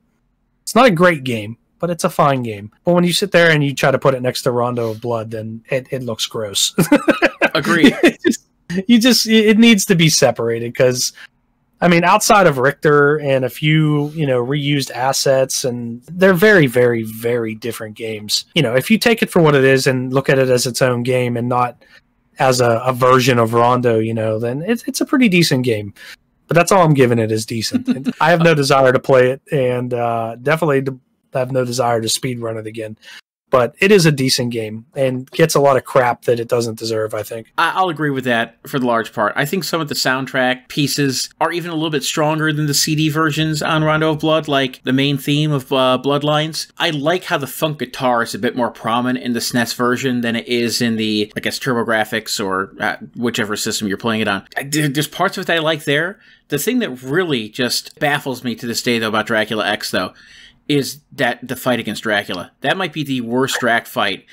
It's not a great game, but it's a fine game. But when you sit there and you try to put it next to Rondo of Blood, then it looks gross. Agreed. It needs to be separated, because I mean, outside of Richter and a few, reused assets, and they're very, very, very different games. If you take it for what it is and look at it as its own game and not as a version of Rondo, then it's a pretty decent game. But that's all I'm giving it, is decent. I have no desire to play it, and definitely have no desire to speedrun it again. But it is a decent game and gets a lot of crap that it doesn't deserve, I think. I'll agree with that for the large part. I think some of the soundtrack pieces are even a little bit stronger than the CD versions on Rondo of Blood, like the main theme of Bloodlines. I like how the funk guitar is a bit more prominent in the SNES version than it is in the, I guess, TurboGrafx or whichever system you're playing it on. There's parts of it that I like there. The thing that really just baffles me to this day, though, about Dracula X, though, is that the fight against Dracula. That might be the worst Drac fight.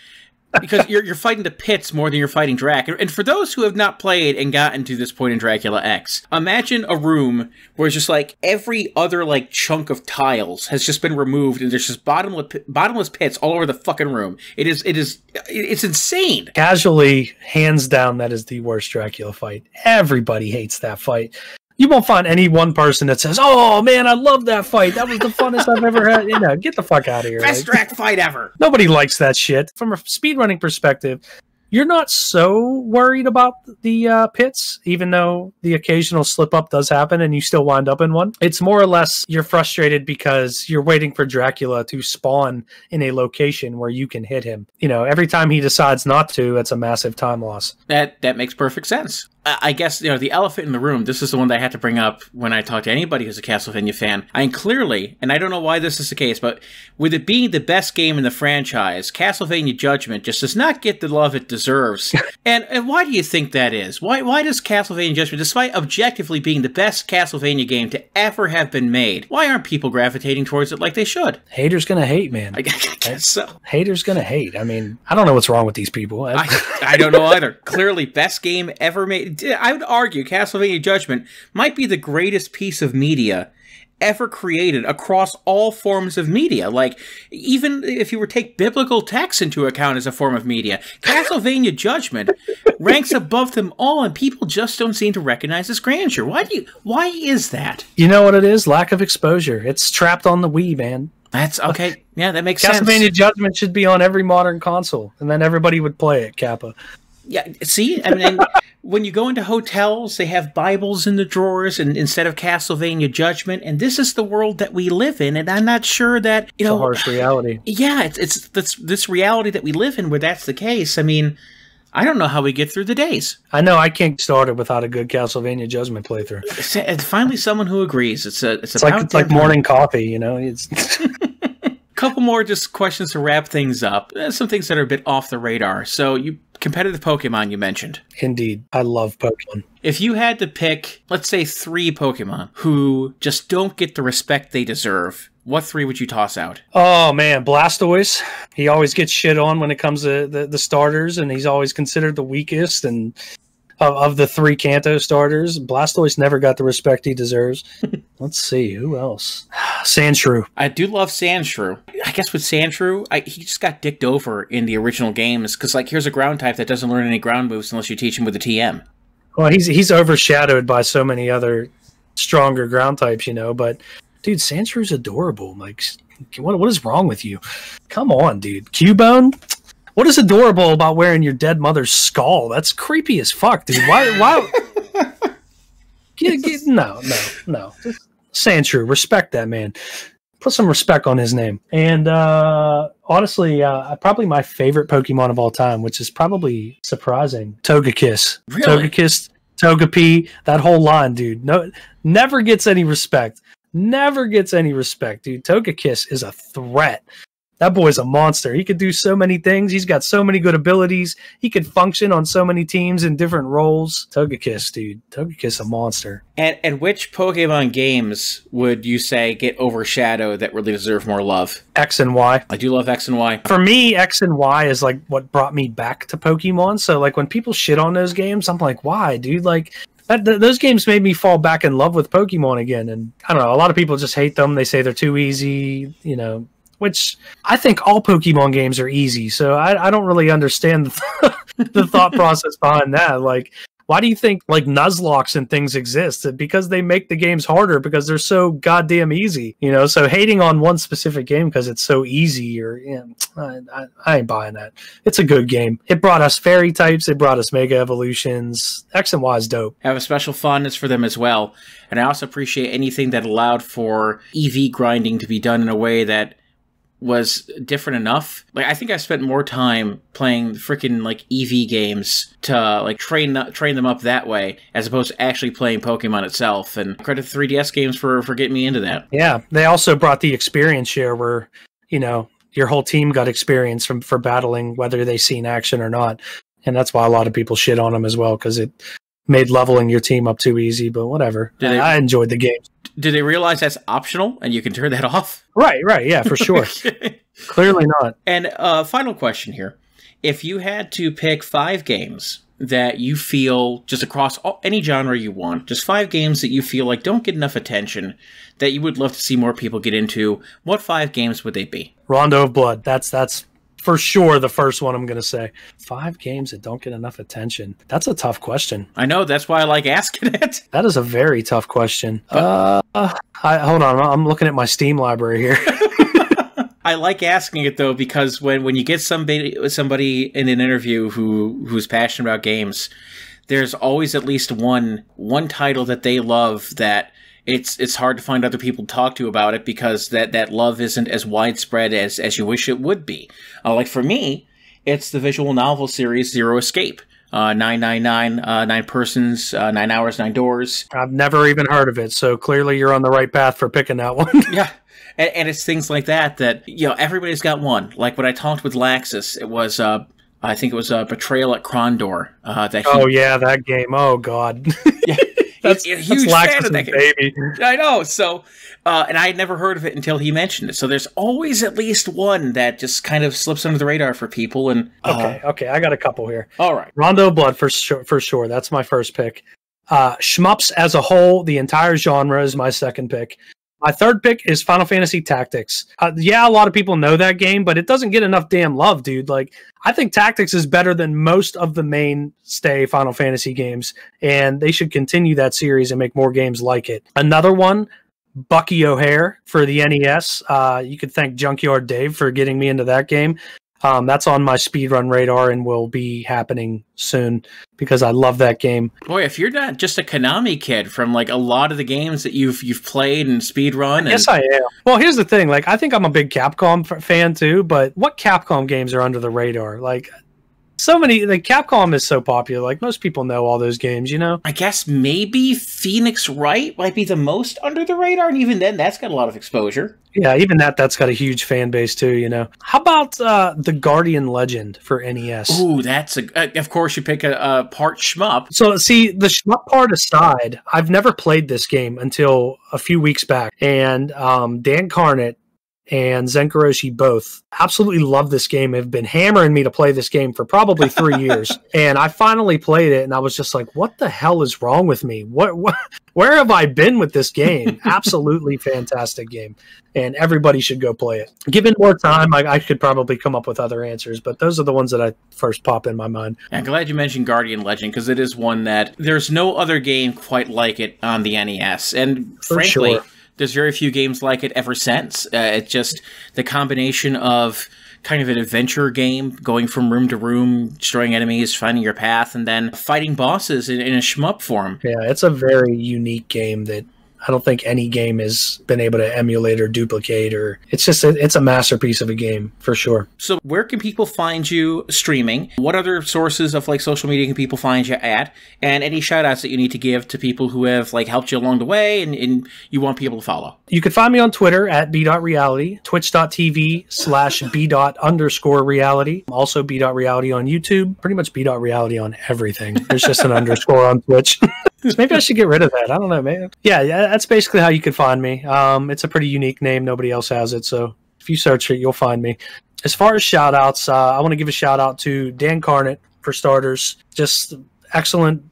Because you're fighting the pits more than you're fighting Drac. And for those who have not played and gotten to this point in Dracula X, imagine a room where it's just like every other like chunk of tiles has just been removed and there's just bottomless pits all over the fucking room. It's insane. Casually, hands down, that is the worst Dracula fight. Everybody hates that fight. You won't find any one person that says, "Oh man, I love that fight. That was the funnest I've ever had." Get the fuck out of here. Best Drac fight ever. Nobody likes that shit. From a speedrunning perspective, you're not so worried about the pits, even though the occasional slip up does happen and you still wind up in one. It's more or less you're frustrated because you're waiting for Dracula to spawn in a location where you can hit him. Every time he decides not to, it's a massive time loss. That makes perfect sense. I guess, the elephant in the room, this is the one that I had to bring up when I talk to anybody who's a Castlevania fan. I mean, clearly, and I don't know why this is the case, but with it being the best game in the franchise, Castlevania Judgment just does not get the love it deserves. and why do you think that is? Why does Castlevania Judgment, despite objectively being the best Castlevania game to ever have been made, why aren't people gravitating towards it like they should? Haters gonna hate, man. I guess so. Haters gonna hate. I mean, I don't know what's wrong with these people. I don't know either. Clearly, best game ever made. I would argue Castlevania Judgment might be the greatest piece of media ever created across all forms of media. Like, even if you were to take biblical texts into account as a form of media, Castlevania Judgment ranks above them all, and people just don't seem to recognize its grandeur. Why is that? You know what it is? Lack of exposure. It's trapped on the Wii, man. That's okay. Yeah, that makes sense. Castlevania Judgment should be on every modern console, and then everybody would play it, Kappa. Yeah, see? I mean, when you go into hotels, they have Bibles in the drawers and instead of Castlevania Judgment, and this is the world that we live in, and I'm not sure that, It's a harsh reality. Yeah, it's this reality that we live in where that's the case. I mean, I don't know how we get through the days. I know I can't start it without a good Castlevania Judgment playthrough. It's finally someone who agrees. It's like morning coffee, It's couple more just questions to wrap things up. Some things that are a bit off the radar. So competitive Pokemon you mentioned. Indeed. I love Pokemon. If you had to pick, let's say 3 Pokemon who just don't get the respect they deserve, what 3 would you toss out? Oh man, Blastoise. He always gets shit on when it comes to the starters, and he's always considered the weakest, and of the 3 Kanto starters, Blastoise never got the respect he deserves. Let's see, who else? Sandshrew. I do love Sandshrew. I guess with Sandshrew, he just got dicked over in the original games, because here's a ground type that doesn't learn any ground moves unless you teach him with a TM. Well, he's overshadowed by so many other stronger ground types, but dude, Sandshrew's adorable. Like, what is wrong with you? Come on, dude. Cubone? What is adorable about wearing your dead mother's skull? That's creepy as fuck, dude. Why? No. Sandshrew, respect that man. Put some respect on his name. And honestly, probably my favorite Pokemon of all time, which is probably surprising, Togekiss. Really? Togekiss, Togepi, that whole line, dude. No, never gets any respect. Never gets any respect, dude. Togekiss is a threat. That boy's a monster. He could do so many things. He's got so many good abilities. He could function on so many teams in different roles. Togekiss, dude. Togekiss a monster. And which Pokemon games would you say get overshadowed that really deserve more love? X and Y. I do love X and Y. For me, X and Y is like what brought me back to Pokemon. So like when people shit on those games, I'm like, why, dude? Like those games made me fall back in love with Pokemon again. And I don't know, a lot of people just hate them. They say they're too easy, which I think all Pokemon games are easy. So I don't really understand the thought process behind that. Like, Why do you think like Nuzlocks and things exist? Because they make the games harder because they're so goddamn easy, you know? So hating on one specific game because it's so easy, or I ain't buying that. It's a good game. It brought us fairy types. It brought us mega evolutions. X and Y is dope. I have a special fondness for them as well. And I also appreciate anything that allowed for EV grinding to be done in a way that was different enough. Like, I think I spent more time playing freaking like EV games to like train them up that way, as opposed to actually playing Pokemon itself. And credit the 3DS games for getting me into that. Yeah, they also brought the experience share where, you know, your whole team got experience for battling, whether they seen action or not. And that's why a lot of people shit on them as well, because it made leveling your team up too easy. But whatever, I enjoyed the game. Did they realize that's optional and you can turn that off? Right, yeah, for sure. Clearly not. And final question here. If you had to pick 5 games that you feel, just across any genre you want, just 5 games that you feel like don't get enough attention, that you would love to see more people get into, what 5 games would they be? Rondo of Blood. That's for sure the first one I'm going to say. 5 games that don't get enough attention. That's a tough question. I know, that's why I like asking it. That is a very tough question. Hold on, I'm looking at my Steam library here. I like asking it though, because when you get somebody in an interview who's passionate about games, there's always at least one title that they love that it's hard to find other people to talk to about it, because that love isn't as widespread as you wish it would be. Like for me, it's the visual novel series Zero Escape. 999, 9 persons, 9 hours, 9 doors. I've never even heard of it, so clearly you're on the right path for picking that one. Yeah. And it's things like that, you know, everybody's got one. Like when I talked with Laxus, it was, I think it was Betrayal at Krondor. That game. Oh, God. Yeah. That's a huge that's fan of that game. Baby. I know. So, and I had never heard of it until he mentioned it. So there's always at least one that just kind of slips under the radar for people. And Okay. I got a couple here. All right. Rondo of Blood for sure. That's my first pick. Shmups as a whole, the entire genre, is my second pick. My third pick is Final Fantasy Tactics. A lot of people know that game, but it doesn't get enough damn love, dude. Like, I think Tactics is better than most of the mainstay Final Fantasy games, and they should continue that series and make more games like it. Another one, Bucky O'Hare for the NES. You could thank Junkyard Dave for getting me into that game. That's on my speedrun radar and will be happening soon because I love that game. Boy, if you're not just a Konami kid from like a lot of the games that you've played and speedrun. Yes, I am. Well, here's the thing. Like, I think I'm a big Capcom fan too, but what Capcom games are under the radar? Like, so many. Like, Capcom is so popular. Like, most people know all those games, you know? I guess maybe Phoenix Wright might be the most under the radar, and even then, that's got a lot of exposure. Yeah, even that's got a huge fan base too, you know. How about the Guardian Legend for NES? Ooh, that's of course you pick a part shmup. So see, the shmup part aside, I've never played this game until a few weeks back, and Dan Carnett and Zenkaroshi both absolutely love this game, have been hammering me to play this game for probably 3 years. And I finally played it, and I was just like, what the hell is wrong with me? Where have I been with this game? Absolutely fantastic game. And everybody should go play it. Given more time, I could probably come up with other answers, but those are the ones that I first pop in my mind. I'm glad you mentioned Guardian Legend, because it is one that there's no other game quite like it on the NES. And frankly, sure, there's very few games like it ever since. It's just the combination of kind of an adventure game, going from room to room, destroying enemies, finding your path, and then fighting bosses in a shmup form. Yeah, it's a very unique game that I don't think any game has been able to emulate or duplicate, or it's just it's a masterpiece of a game for sure. So where can people find you streaming? What other sources of like social media can people find you at? And any shout outs that you need to give to people who have like helped you along the way and you want people to follow? You can find me on Twitter at Bdot Reality, twitch.tv/Bdot_reality. Also Bdot Reality on YouTube, pretty much Bdot Reality on everything. There's just an underscore on Twitch. So maybe I should get rid of that. I don't know, man. Yeah, that's basically how you can find me. It's a pretty unique name. Nobody else has it. So if you search it, you'll find me. As far as shout outs, I want to give a shout out to Dan Carnett for starters. Just excellent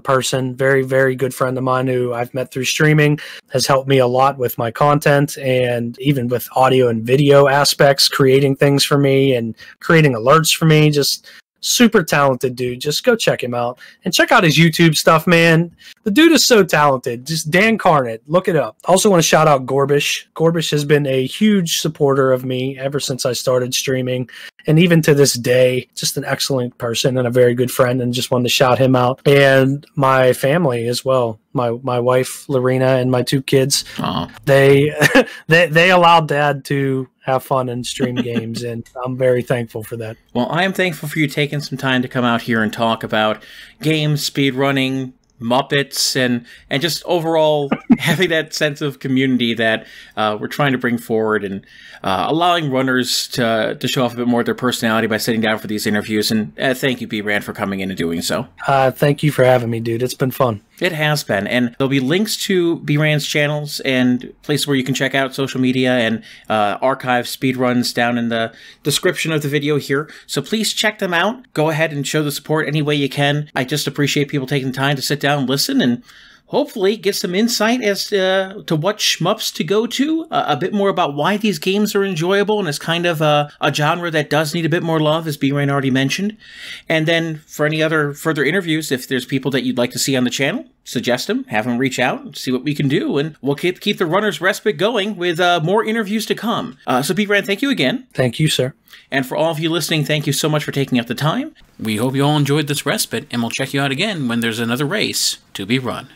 person. Very, very good friend of mine who I've met through streaming, has helped me a lot with my content and even with audio and video aspects, creating things for me and creating alerts for me. Just Super talented dude. Just go check him out and check out his YouTube stuff, man. The dude is so talented. Just Dan Carnett. Look it up. Also want to shout out Gorbish. Gorbish has been a huge supporter of me ever since I started streaming. And even to this day, just an excellent person and a very good friend, and just wanted to shout him out. And my family as well. My wife, Lorena, and my 2 kids. They allowed Dad to have fun and stream games, and I'm very thankful for that. Well, I am thankful for you taking some time to come out here and talk about games, speedrunning, Muppets, and just overall having that sense of community that we're trying to bring forward, and allowing runners to show off a bit more of their personality by sitting down for these interviews. And thank you, B-Ran, for coming in and doing so. Thank you for having me, dude. It's been fun. It has been, and there'll be links to B-Ran's channels and places where you can check out social media and archive speedruns down in the description of the video here. So please check them out. Go ahead and show the support any way you can. I just appreciate people taking the time to sit down and listen, and hopefully get some insight as to what shmups to go to, a bit more about why these games are enjoyable, and it's kind of a genre that does need a bit more love, as B-Rain already mentioned. And then for any other further interviews, if there's people that you'd like to see on the channel, suggest them, have them reach out, see what we can do, and we'll keep the Runner's Respite going with more interviews to come. So B-Ran, thank you again. Thank you, sir. And for all of you listening, thank you so much for taking up the time. We hope you all enjoyed this respite, and we'll check you out again when there's another race to be run.